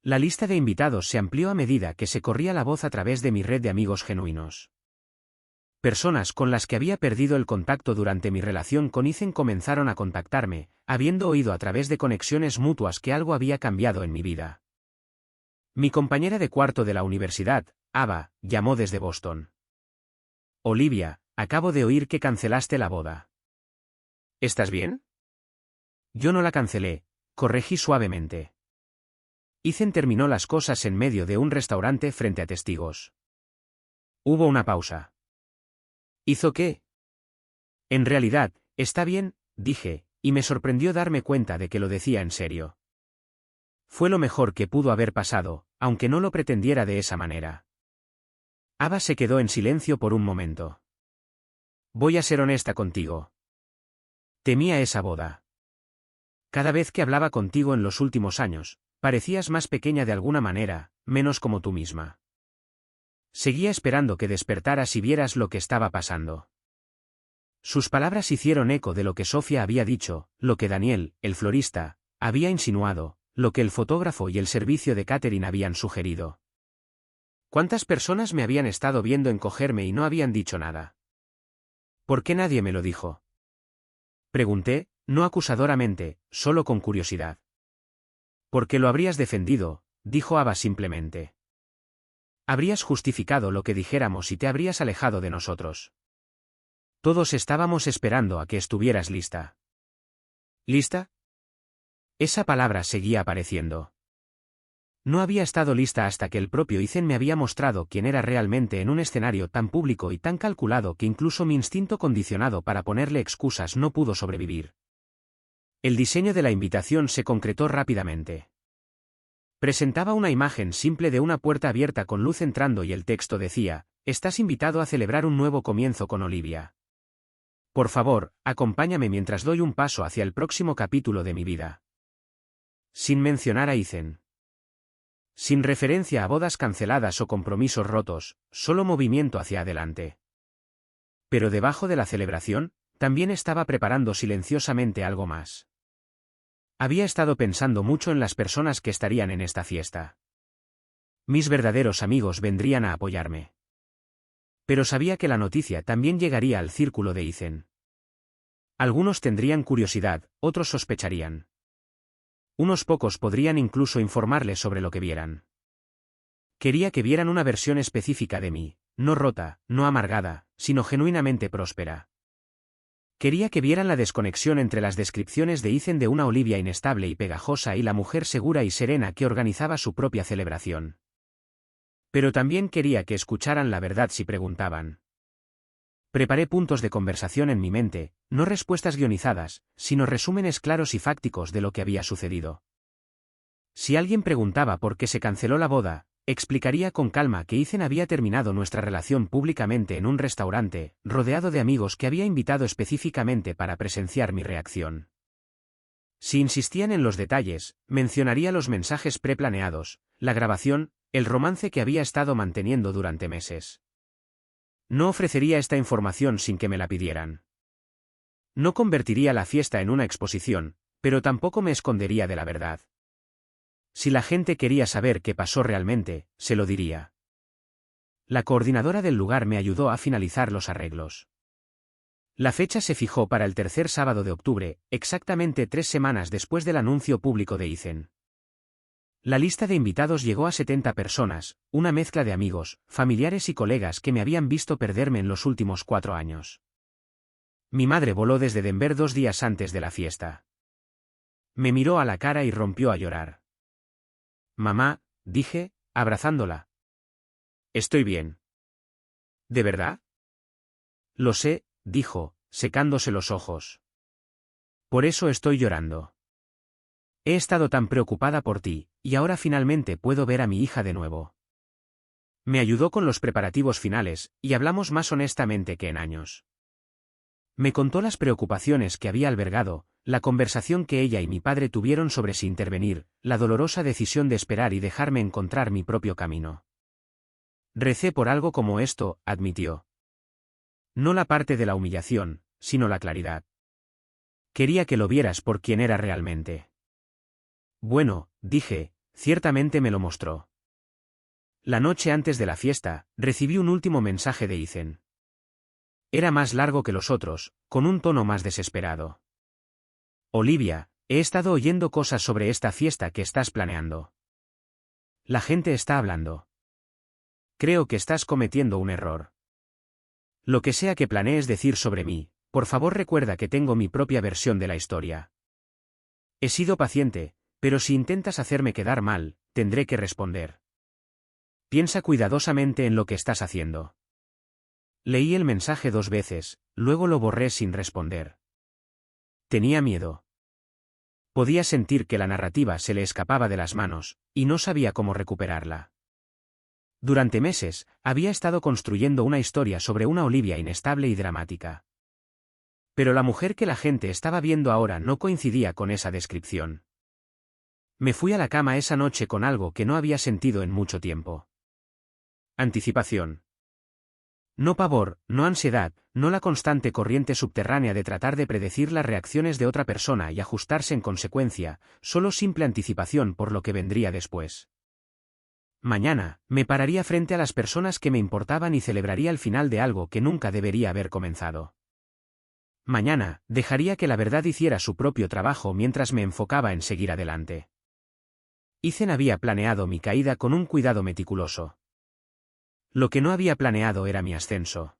La lista de invitados se amplió a medida que se corría la voz a través de mi red de amigos genuinos. Personas con las que había perdido el contacto durante mi relación con Ethan comenzaron a contactarme, habiendo oído a través de conexiones mutuas que algo había cambiado en mi vida. Mi compañera de cuarto de la universidad, Ava, llamó desde Boston. Olivia, acabo de oír que cancelaste la boda. ¿Estás bien? Yo no la cancelé, corregí suavemente. Ethan terminó las cosas en medio de un restaurante frente a testigos. Hubo una pausa. ¿Hizo qué? En realidad, está bien, dije, y me sorprendió darme cuenta de que lo decía en serio. Fue lo mejor que pudo haber pasado, aunque no lo pretendiera de esa manera. Ava se quedó en silencio por un momento. Voy a ser honesta contigo. Temía esa boda. Cada vez que hablaba contigo en los últimos años, parecías más pequeña de alguna manera, menos como tú misma. Seguía esperando que despertaras y vieras lo que estaba pasando. Sus palabras hicieron eco de lo que Sofía había dicho, lo que Daniel, el florista, había insinuado, lo que el fotógrafo y el servicio de catering habían sugerido. ¿Cuántas personas me habían estado viendo encogerme y no habían dicho nada? ¿Por qué nadie me lo dijo? Pregunté, no acusadoramente, solo con curiosidad. «Porque lo habrías defendido», dijo Ava simplemente. «Habrías justificado lo que dijéramos y te habrías alejado de nosotros. Todos estábamos esperando a que estuvieras lista». ¿Lista? Esa palabra seguía apareciendo. No había estado lista hasta que el propio Ethan me había mostrado quién era realmente en un escenario tan público y tan calculado que incluso mi instinto condicionado para ponerle excusas no pudo sobrevivir. El diseño de la invitación se concretó rápidamente. Presentaba una imagen simple de una puerta abierta con luz entrando y el texto decía: «Estás invitado a celebrar un nuevo comienzo con Olivia. Por favor, acompáñame mientras doy un paso hacia el próximo capítulo de mi vida». Sin mencionar a Ethan. Sin referencia a bodas canceladas o compromisos rotos, solo movimiento hacia adelante. Pero debajo de la celebración, también estaba preparando silenciosamente algo más. Había estado pensando mucho en las personas que estarían en esta fiesta. Mis verdaderos amigos vendrían a apoyarme. Pero sabía que la noticia también llegaría al círculo de Ethan. Algunos tendrían curiosidad, otros sospecharían. Unos pocos podrían incluso informarle sobre lo que vieran. Quería que vieran una versión específica de mí, no rota, no amargada, sino genuinamente próspera. Quería que vieran la desconexión entre las descripciones de Ethan de una Olivia inestable y pegajosa y la mujer segura y serena que organizaba su propia celebración. Pero también quería que escucharan la verdad si preguntaban. Preparé puntos de conversación en mi mente, no respuestas guionizadas, sino resúmenes claros y fácticos de lo que había sucedido. Si alguien preguntaba por qué se canceló la boda, explicaría con calma que Ethan había terminado nuestra relación públicamente en un restaurante, rodeado de amigos que había invitado específicamente para presenciar mi reacción. Si insistían en los detalles, mencionaría los mensajes preplaneados, la grabación, el romance que había estado manteniendo durante meses. No ofrecería esta información sin que me la pidieran. No convertiría la fiesta en una exposición, pero tampoco me escondería de la verdad. Si la gente quería saber qué pasó realmente, se lo diría. La coordinadora del lugar me ayudó a finalizar los arreglos. La fecha se fijó para el tercer sábado de octubre, exactamente 3 semanas después del anuncio público de Ethan. La lista de invitados llegó a 70 personas, una mezcla de amigos, familiares y colegas que me habían visto perderme en los últimos 4 años. Mi madre voló desde Denver 2 días antes de la fiesta. Me miró a la cara y rompió a llorar. Mamá, dije, abrazándola. Estoy bien. ¿De verdad? Lo sé, dijo, secándose los ojos. Por eso estoy llorando. He estado tan preocupada por ti, y ahora finalmente puedo ver a mi hija de nuevo. Me ayudó con los preparativos finales, y hablamos más honestamente que en años. Me contó las preocupaciones que había albergado, la conversación que ella y mi padre tuvieron sobre si intervenir, la dolorosa decisión de esperar y dejarme encontrar mi propio camino. Recé por algo como esto, admitió. No la parte de la humillación, sino la claridad. Quería que lo vieras por quien era realmente. Bueno, dije, ciertamente me lo mostró. La noche antes de la fiesta, recibí un último mensaje de Ethan. Era más largo que los otros, con un tono más desesperado. Olivia, he estado oyendo cosas sobre esta fiesta que estás planeando. La gente está hablando. Creo que estás cometiendo un error. Lo que sea que planees decir sobre mí, por favor recuerda que tengo mi propia versión de la historia. He sido paciente, pero si intentas hacerme quedar mal, tendré que responder. Piensa cuidadosamente en lo que estás haciendo. Leí el mensaje 2 veces, luego lo borré sin responder. Tenía miedo. Podía sentir que la narrativa se le escapaba de las manos, y no sabía cómo recuperarla. Durante meses, había estado construyendo una historia sobre una Olivia inestable y dramática. Pero la mujer que la gente estaba viendo ahora no coincidía con esa descripción. Me fui a la cama esa noche con algo que no había sentido en mucho tiempo. Anticipación. No pavor, no ansiedad, no la constante corriente subterránea de tratar de predecir las reacciones de otra persona y ajustarse en consecuencia, solo simple anticipación por lo que vendría después. Mañana, me pararía frente a las personas que me importaban y celebraría el final de algo que nunca debería haber comenzado. Mañana, dejaría que la verdad hiciera su propio trabajo mientras me enfocaba en seguir adelante. Ethan había planeado mi caída con un cuidado meticuloso. Lo que no había planeado era mi ascenso.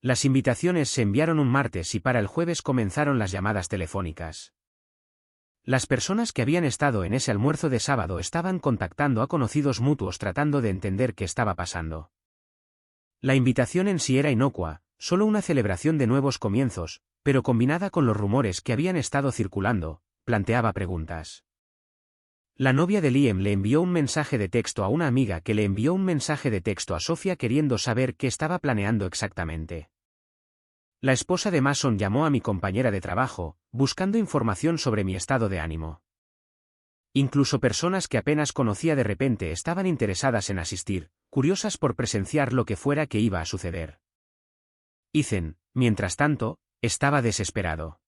Las invitaciones se enviaron un martes y para el jueves comenzaron las llamadas telefónicas. Las personas que habían estado en ese almuerzo de sábado estaban contactando a conocidos mutuos tratando de entender qué estaba pasando. La invitación en sí era inocua, solo una celebración de nuevos comienzos, pero combinada con los rumores que habían estado circulando, planteaba preguntas. La novia de Liam le envió un mensaje de texto a una amiga que le envió un mensaje de texto a Sofía queriendo saber qué estaba planeando exactamente. La esposa de Mason llamó a mi compañera de trabajo, buscando información sobre mi estado de ánimo. Incluso personas que apenas conocía de repente estaban interesadas en asistir, curiosas por presenciar lo que fuera que iba a suceder. Ethan, mientras tanto, estaba desesperado.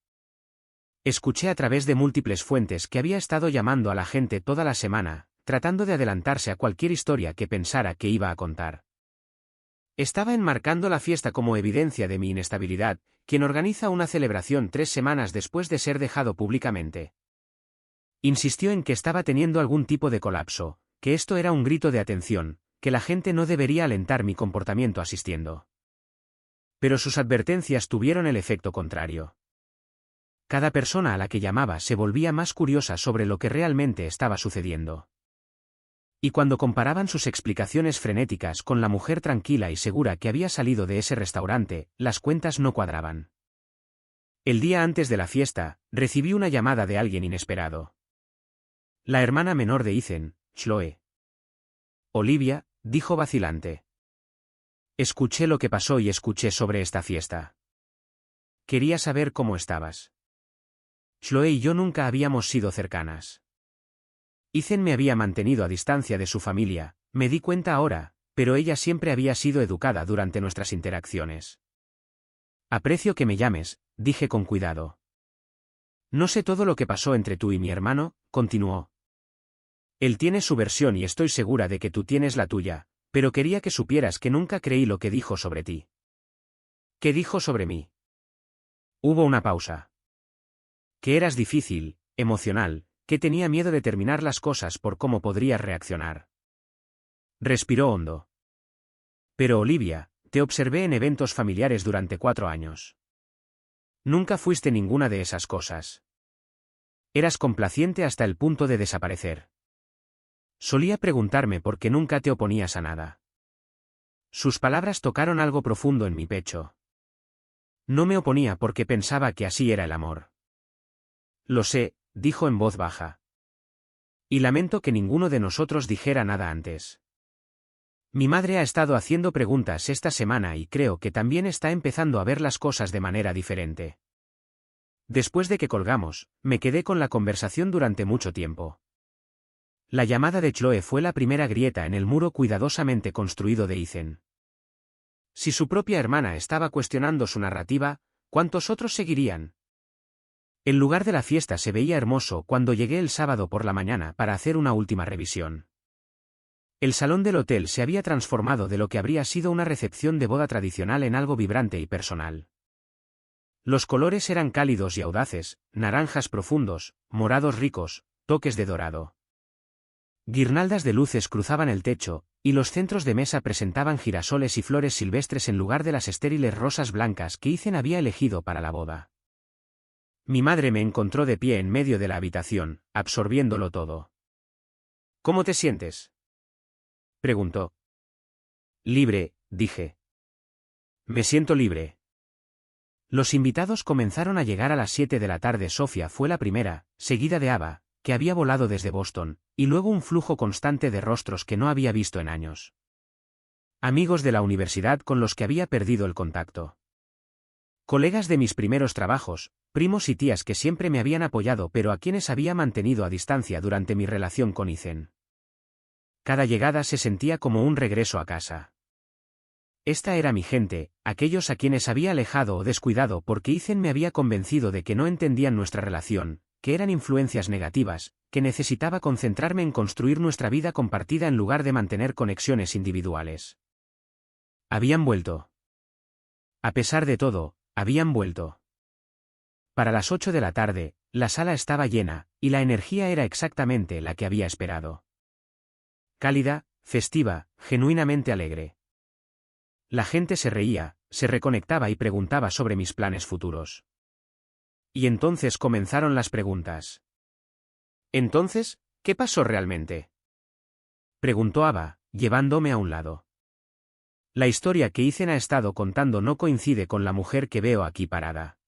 Escuché a través de múltiples fuentes que había estado llamando a la gente toda la semana, tratando de adelantarse a cualquier historia que pensara que iba a contar. Estaba enmarcando la fiesta como evidencia de mi inestabilidad, quien organiza una celebración 3 semanas después de ser dejado públicamente. Insistió en que estaba teniendo algún tipo de colapso, que esto era un grito de atención, que la gente no debería alentar mi comportamiento asistiendo. Pero sus advertencias tuvieron el efecto contrario. Cada persona a la que llamaba se volvía más curiosa sobre lo que realmente estaba sucediendo. Y cuando comparaban sus explicaciones frenéticas con la mujer tranquila y segura que había salido de ese restaurante, las cuentas no cuadraban. El día antes de la fiesta, recibí una llamada de alguien inesperado. La hermana menor de Ethan, Chloe. Olivia, dijo vacilante. Escuché lo que pasó y escuché sobre esta fiesta. Quería saber cómo estabas. Chloe y yo nunca habíamos sido cercanas. Ethan me había mantenido a distancia de su familia, me di cuenta ahora, pero ella siempre había sido educada durante nuestras interacciones. Aprecio que me llames, dije con cuidado. No sé todo lo que pasó entre tú y mi hermano, continuó. Él tiene su versión y estoy segura de que tú tienes la tuya, pero quería que supieras que nunca creí lo que dijo sobre ti. ¿Qué dijo sobre mí? Hubo una pausa. Que eras difícil, emocional, que tenía miedo de terminar las cosas por cómo podrías reaccionar. Respiró hondo. Pero Olivia, te observé en eventos familiares durante 4 años. Nunca fuiste ninguna de esas cosas. Eras complaciente hasta el punto de desaparecer. Solía preguntarme por qué nunca te oponías a nada. Sus palabras tocaron algo profundo en mi pecho. No me oponía porque pensaba que así era el amor. Lo sé, dijo en voz baja. Y lamento que ninguno de nosotros dijera nada antes. Mi madre ha estado haciendo preguntas esta semana y creo que también está empezando a ver las cosas de manera diferente. Después de que colgamos, me quedé con la conversación durante mucho tiempo. La llamada de Chloe fue la primera grieta en el muro cuidadosamente construido de Ethan. Si su propia hermana estaba cuestionando su narrativa, ¿cuántos otros seguirían? El lugar de la fiesta se veía hermoso cuando llegué el sábado por la mañana para hacer una última revisión. El salón del hotel se había transformado de lo que habría sido una recepción de boda tradicional en algo vibrante y personal. Los colores eran cálidos y audaces, naranjas profundos, morados ricos, toques de dorado. Guirnaldas de luces cruzaban el techo, y los centros de mesa presentaban girasoles y flores silvestres en lugar de las estériles rosas blancas que Ethan había elegido para la boda. Mi madre me encontró de pie en medio de la habitación, absorbiéndolo todo. ¿Cómo te sientes?, preguntó. Libre, dije. Me siento libre. Los invitados comenzaron a llegar a las 7 de la tarde. Sofía fue la primera, seguida de Ava, que había volado desde Boston, y luego un flujo constante de rostros que no había visto en años. Amigos de la universidad con los que había perdido el contacto. Colegas de mis primeros trabajos, primos y tías que siempre me habían apoyado pero a quienes había mantenido a distancia durante mi relación con Ethan. Cada llegada se sentía como un regreso a casa. Esta era mi gente, aquellos a quienes había alejado o descuidado porque Ethan me había convencido de que no entendían nuestra relación, que eran influencias negativas, que necesitaba concentrarme en construir nuestra vida compartida en lugar de mantener conexiones individuales. Habían vuelto. A pesar de todo, habían vuelto. Para las 8 de la tarde, la sala estaba llena, y la energía era exactamente la que había esperado. Cálida, festiva, genuinamente alegre. La gente se reía, se reconectaba y preguntaba sobre mis planes futuros. Y entonces comenzaron las preguntas. Entonces, ¿qué pasó realmente?, preguntó Ava, llevándome a un lado. La historia que Ethan ha estado contando no coincide con la mujer que veo aquí parada.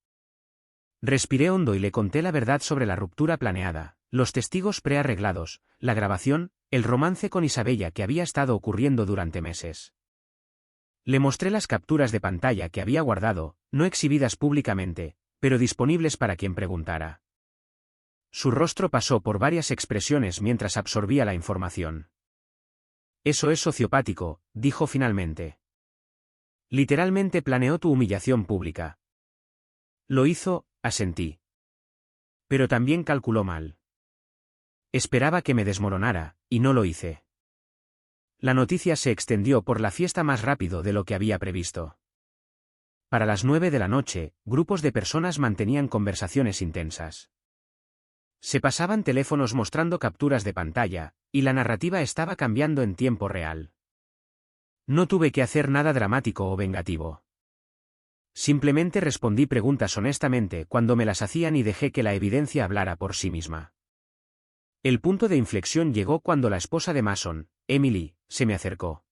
Respiré hondo y le conté la verdad sobre la ruptura planeada, los testigos prearreglados, la grabación, el romance con Isabella que había estado ocurriendo durante meses. Le mostré las capturas de pantalla que había guardado, no exhibidas públicamente, pero disponibles para quien preguntara. Su rostro pasó por varias expresiones mientras absorbía la información. Eso es sociopático, dijo finalmente. Literalmente planeó tu humillación pública. Lo hizo, asentí. Pero también calculó mal. Esperaba que me desmoronara, y no lo hice. La noticia se extendió por la fiesta más rápido de lo que había previsto. Para las 9 de la noche, grupos de personas mantenían conversaciones intensas. Se pasaban teléfonos mostrando capturas de pantalla, y la narrativa estaba cambiando en tiempo real. No tuve que hacer nada dramático o vengativo. Simplemente respondí preguntas honestamente cuando me las hacían y dejé que la evidencia hablara por sí misma. El punto de inflexión llegó cuando la esposa de Mason, Emily, se me acercó.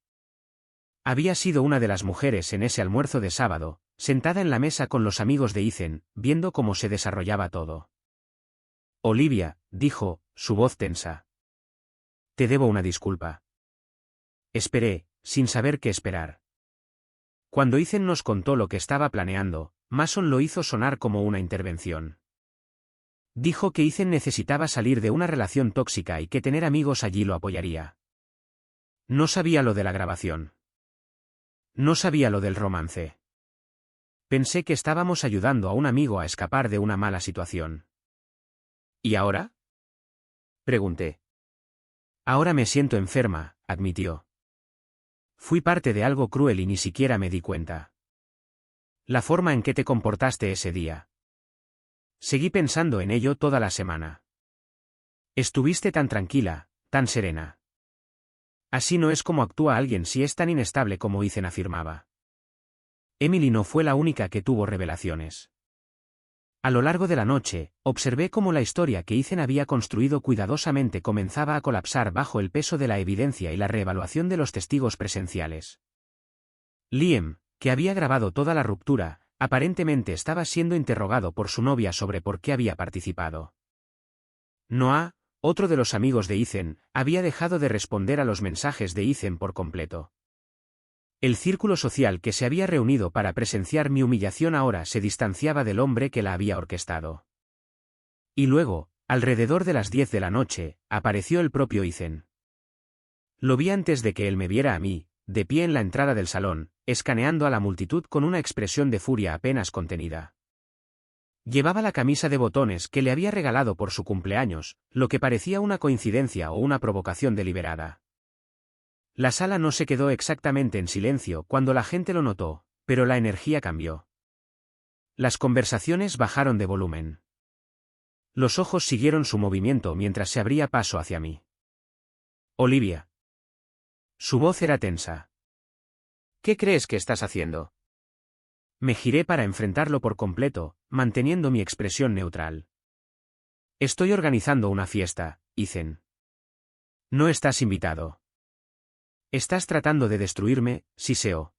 Había sido una de las mujeres en ese almuerzo de sábado, sentada en la mesa con los amigos de Ethan, viendo cómo se desarrollaba todo. Olivia, dijo, su voz tensa. Te debo una disculpa. Esperé, sin saber qué esperar. Cuando Ethan nos contó lo que estaba planeando, Mason lo hizo sonar como una intervención. Dijo que Ethan necesitaba salir de una relación tóxica y que tener amigos allí lo apoyaría. No sabía lo de la grabación. No sabía lo del romance. Pensé que estábamos ayudando a un amigo a escapar de una mala situación. ¿Y ahora?, pregunté. Ahora me siento enferma, admitió. Fui parte de algo cruel y ni siquiera me di cuenta. La forma en que te comportaste ese día. Seguí pensando en ello toda la semana. Estuviste tan tranquila, tan serena. Así no es como actúa alguien si es tan inestable como Ethan afirmaba. Emily no fue la única que tuvo revelaciones. A lo largo de la noche, observé cómo la historia que Ethan había construido cuidadosamente comenzaba a colapsar bajo el peso de la evidencia y la reevaluación de los testigos presenciales. Liam, que había grabado toda la ruptura, aparentemente estaba siendo interrogado por su novia sobre por qué había participado. Noah, otro de los amigos de Ethan, había dejado de responder a los mensajes de Ethan por completo. El círculo social que se había reunido para presenciar mi humillación ahora se distanciaba del hombre que la había orquestado. Y luego, alrededor de las 10 de la noche, apareció el propio Ethan. Lo vi antes de que él me viera a mí, de pie en la entrada del salón, escaneando a la multitud con una expresión de furia apenas contenida. Llevaba la camisa de botones que le había regalado por su cumpleaños, lo que parecía una coincidencia o una provocación deliberada. La sala no se quedó exactamente en silencio cuando la gente lo notó, pero la energía cambió. Las conversaciones bajaron de volumen. Los ojos siguieron su movimiento mientras se abría paso hacia mí. Olivia. Su voz era tensa. ¿Qué crees que estás haciendo? Me giré para enfrentarlo por completo, manteniendo mi expresión neutral. Estoy organizando una fiesta, Ethan. No estás invitado. Estás tratando de destruirme, siseo.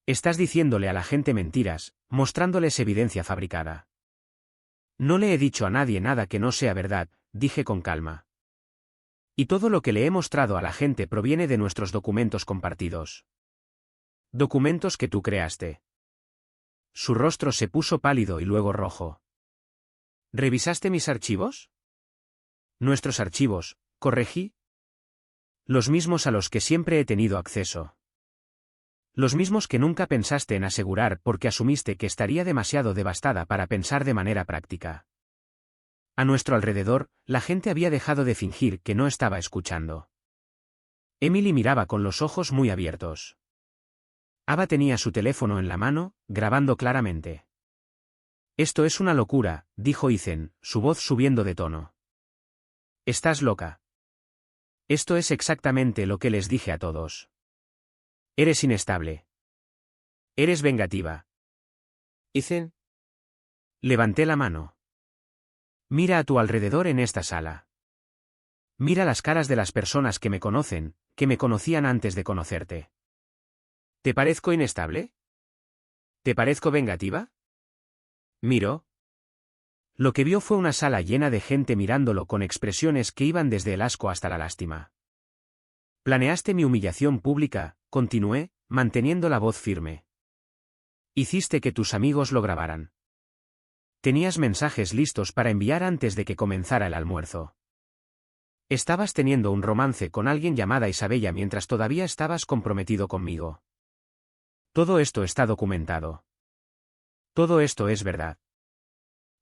Estás diciéndole a la gente mentiras, mostrándoles evidencia fabricada. No le he dicho a nadie nada que no sea verdad, dije con calma. Y todo lo que le he mostrado a la gente proviene de nuestros documentos compartidos. Documentos que tú creaste. Su rostro se puso pálido y luego rojo. ¿Revisaste mis archivos? Nuestros archivos, corregí. Los mismos a los que siempre he tenido acceso. Los mismos que nunca pensaste en asegurar porque asumiste que estaría demasiado devastada para pensar de manera práctica. A nuestro alrededor, la gente había dejado de fingir que no estaba escuchando. Emily miraba con los ojos muy abiertos. Ava tenía su teléfono en la mano, grabando claramente. Esto es una locura, dijo Ethan, su voz subiendo de tono. Estás loca. Esto es exactamente lo que les dije a todos. Eres inestable. Eres vengativa. Ethan. Levanté la mano. Mira a tu alrededor en esta sala. Mira las caras de las personas que me conocen, que me conocían antes de conocerte. ¿Te parezco inestable? ¿Te parezco vengativa? Miró. Lo que vio fue una sala llena de gente mirándolo con expresiones que iban desde el asco hasta la lástima. Planeaste mi humillación pública, continué, manteniendo la voz firme. Hiciste que tus amigos lo grabaran. Tenías mensajes listos para enviar antes de que comenzara el almuerzo. Estabas teniendo un romance con alguien llamada Isabella mientras todavía estabas comprometido conmigo. Todo esto está documentado. Todo esto es verdad.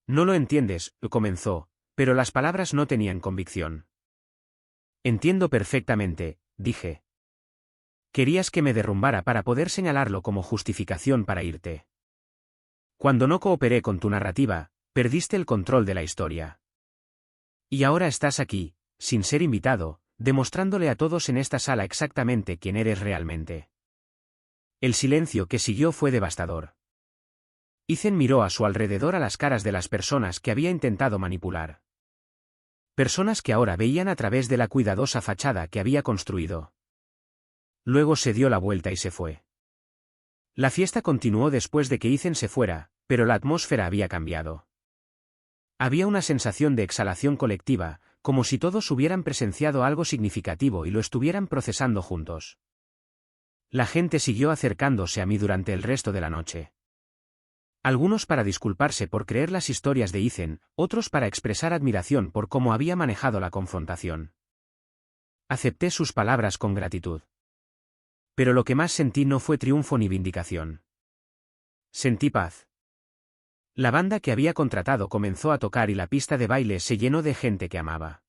No lo entiendes, comenzó, pero las palabras no tenían convicción. Entiendo perfectamente, dije. Querías que me derrumbara para poder señalarlo como justificación para irte. Cuando no cooperé con tu narrativa, perdiste el control de la historia. Y ahora estás aquí, sin ser invitado, demostrándole a todos en esta sala exactamente quién eres realmente. El silencio que siguió fue devastador. Ethan miró a su alrededor a las caras de las personas que había intentado manipular. Personas que ahora veían a través de la cuidadosa fachada que había construido. Luego se dio la vuelta y se fue. La fiesta continuó después de que Ethan se fuera, pero la atmósfera había cambiado. Había una sensación de exhalación colectiva, como si todos hubieran presenciado algo significativo y lo estuvieran procesando juntos. La gente siguió acercándose a mí durante el resto de la noche. Algunos para disculparse por creer las historias de Ethan, otros para expresar admiración por cómo había manejado la confrontación. Acepté sus palabras con gratitud. Pero lo que más sentí no fue triunfo ni vindicación. Sentí paz. La banda que había contratado comenzó a tocar y la pista de baile se llenó de gente que amaba.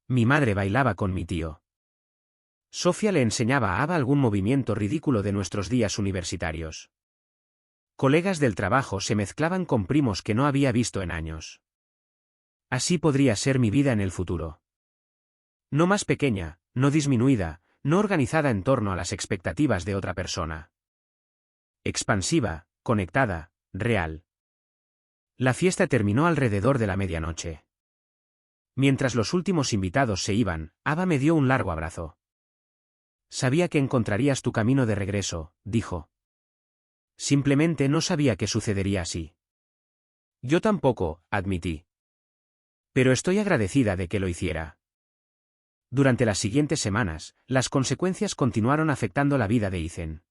Mi madre bailaba con mi tío. Sofía le enseñaba a Ava algún movimiento ridículo de nuestros días universitarios. Colegas del trabajo se mezclaban con primos que no había visto en años. Así podría ser mi vida en el futuro. No más pequeña, no disminuida, no organizada en torno a las expectativas de otra persona. Expansiva, conectada, real. La fiesta terminó alrededor de la medianoche. Mientras los últimos invitados se iban, Ava me dio un largo abrazo. Sabía que encontrarías tu camino de regreso, dijo. Simplemente no sabía que sucedería así. Yo tampoco, admití. Pero estoy agradecida de que lo hiciera. Durante las siguientes semanas, las consecuencias continuaron afectando la vida de Ethan.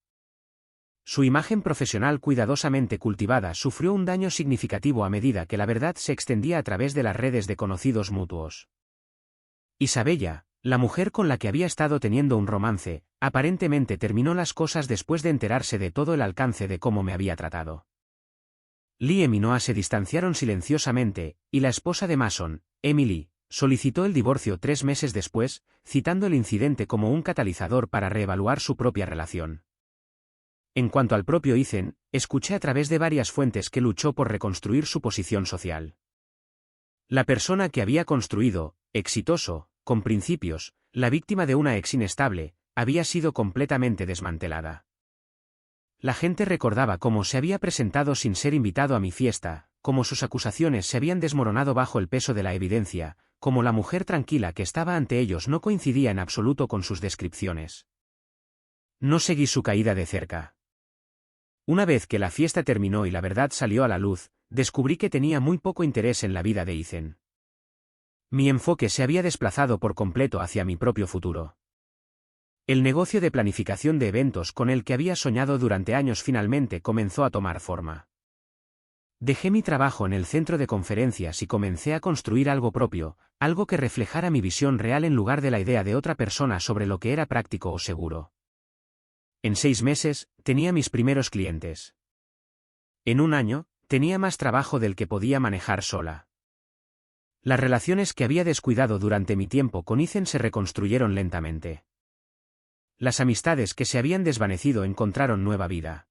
Su imagen profesional cuidadosamente cultivada sufrió un daño significativo a medida que la verdad se extendía a través de las redes de conocidos mutuos. Isabella, la mujer con la que había estado teniendo un romance, aparentemente terminó las cosas después de enterarse de todo el alcance de cómo me había tratado. Liam y Noah se distanciaron silenciosamente, y la esposa de Mason, Emily, solicitó el divorcio 3 meses después, citando el incidente como un catalizador para reevaluar su propia relación. En cuanto al propio Ethan, escuché a través de varias fuentes que luchó por reconstruir su posición social. La persona que había construido, exitoso, con principios, la víctima de una ex inestable, había sido completamente desmantelada. La gente recordaba cómo se había presentado sin ser invitado a mi fiesta, cómo sus acusaciones se habían desmoronado bajo el peso de la evidencia, cómo la mujer tranquila que estaba ante ellos no coincidía en absoluto con sus descripciones. No seguí su caída de cerca. Una vez que la fiesta terminó y la verdad salió a la luz, descubrí que tenía muy poco interés en la vida de Ethan. Mi enfoque se había desplazado por completo hacia mi propio futuro. El negocio de planificación de eventos con el que había soñado durante años finalmente comenzó a tomar forma. Dejé mi trabajo en el centro de conferencias y comencé a construir algo propio, algo que reflejara mi visión real en lugar de la idea de otra persona sobre lo que era práctico o seguro. En 6 meses, tenía mis primeros clientes. En un año, tenía más trabajo del que podía manejar sola. Las relaciones que había descuidado durante mi tiempo con Ethan se reconstruyeron lentamente. Las amistades que se habían desvanecido encontraron nueva vida.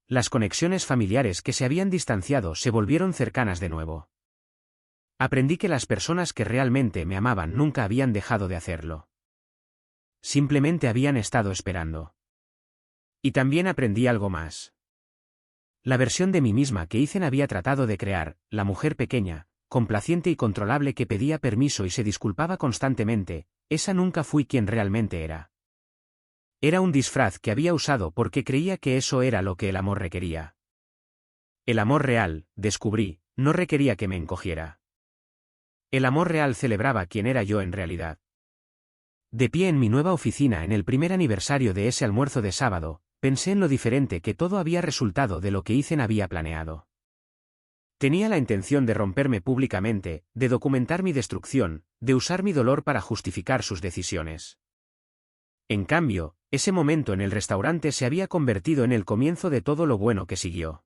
Las conexiones familiares que se habían distanciado se volvieron cercanas de nuevo. Aprendí que las personas que realmente me amaban nunca habían dejado de hacerlo. Simplemente habían estado esperando. Y también aprendí algo más. La versión de mí misma que Ethan había tratado de crear, la mujer pequeña, complaciente y controlable que pedía permiso y se disculpaba constantemente, esa nunca fui quien realmente era. Era un disfraz que había usado porque creía que eso era lo que el amor requería. El amor real, descubrí, no requería que me encogiera. El amor real celebraba quién era yo en realidad. De pie en mi nueva oficina en el primer aniversario de ese almuerzo de sábado, pensé en lo diferente que todo había resultado de lo que Ethan había planeado. Tenía la intención de romperme públicamente, de documentar mi destrucción, de usar mi dolor para justificar sus decisiones. En cambio, ese momento en el restaurante se había convertido en el comienzo de todo lo bueno que siguió.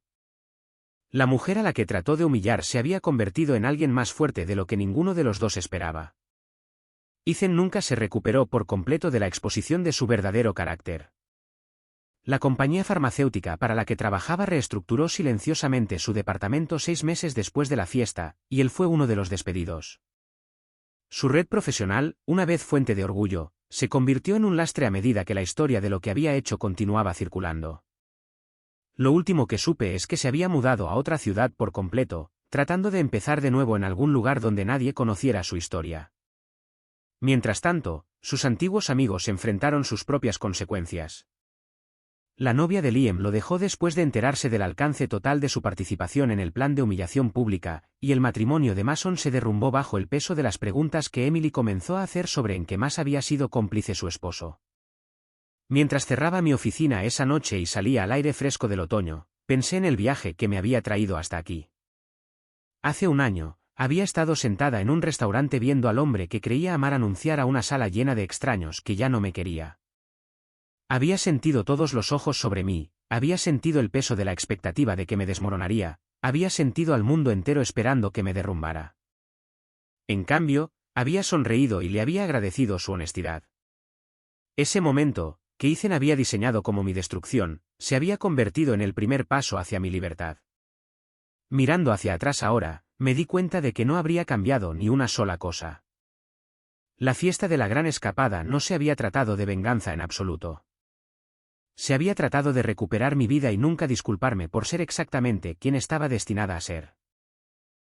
La mujer a la que trató de humillar se había convertido en alguien más fuerte de lo que ninguno de los dos esperaba. Ethan nunca se recuperó por completo de la exposición de su verdadero carácter. La compañía farmacéutica para la que trabajaba reestructuró silenciosamente su departamento 6 meses después de la fiesta, y él fue uno de los despedidos. Su red profesional, una vez fuente de orgullo, se convirtió en un lastre a medida que la historia de lo que había hecho continuaba circulando. Lo último que supe es que se había mudado a otra ciudad por completo, tratando de empezar de nuevo en algún lugar donde nadie conociera su historia. Mientras tanto, sus antiguos amigos enfrentaron sus propias consecuencias. La novia de Liam lo dejó después de enterarse del alcance total de su participación en el plan de humillación pública, y el matrimonio de Mason se derrumbó bajo el peso de las preguntas que Emily comenzó a hacer sobre en qué más había sido cómplice su esposo. Mientras cerraba mi oficina esa noche y salía al aire fresco del otoño, pensé en el viaje que me había traído hasta aquí. Hace un año, había estado sentada en un restaurante viendo al hombre que creía amar anunciar a una sala llena de extraños que ya no me quería. Había sentido todos los ojos sobre mí, había sentido el peso de la expectativa de que me desmoronaría, había sentido al mundo entero esperando que me derrumbara. En cambio, había sonreído y le había agradecido su honestidad. Ese momento, que Ethan había diseñado como mi destrucción, se había convertido en el primer paso hacia mi libertad. Mirando hacia atrás ahora, me di cuenta de que no habría cambiado ni una sola cosa. La fiesta de la gran escapada no se había tratado de venganza en absoluto. Se había tratado de recuperar mi vida y nunca disculparme por ser exactamente quien estaba destinada a ser.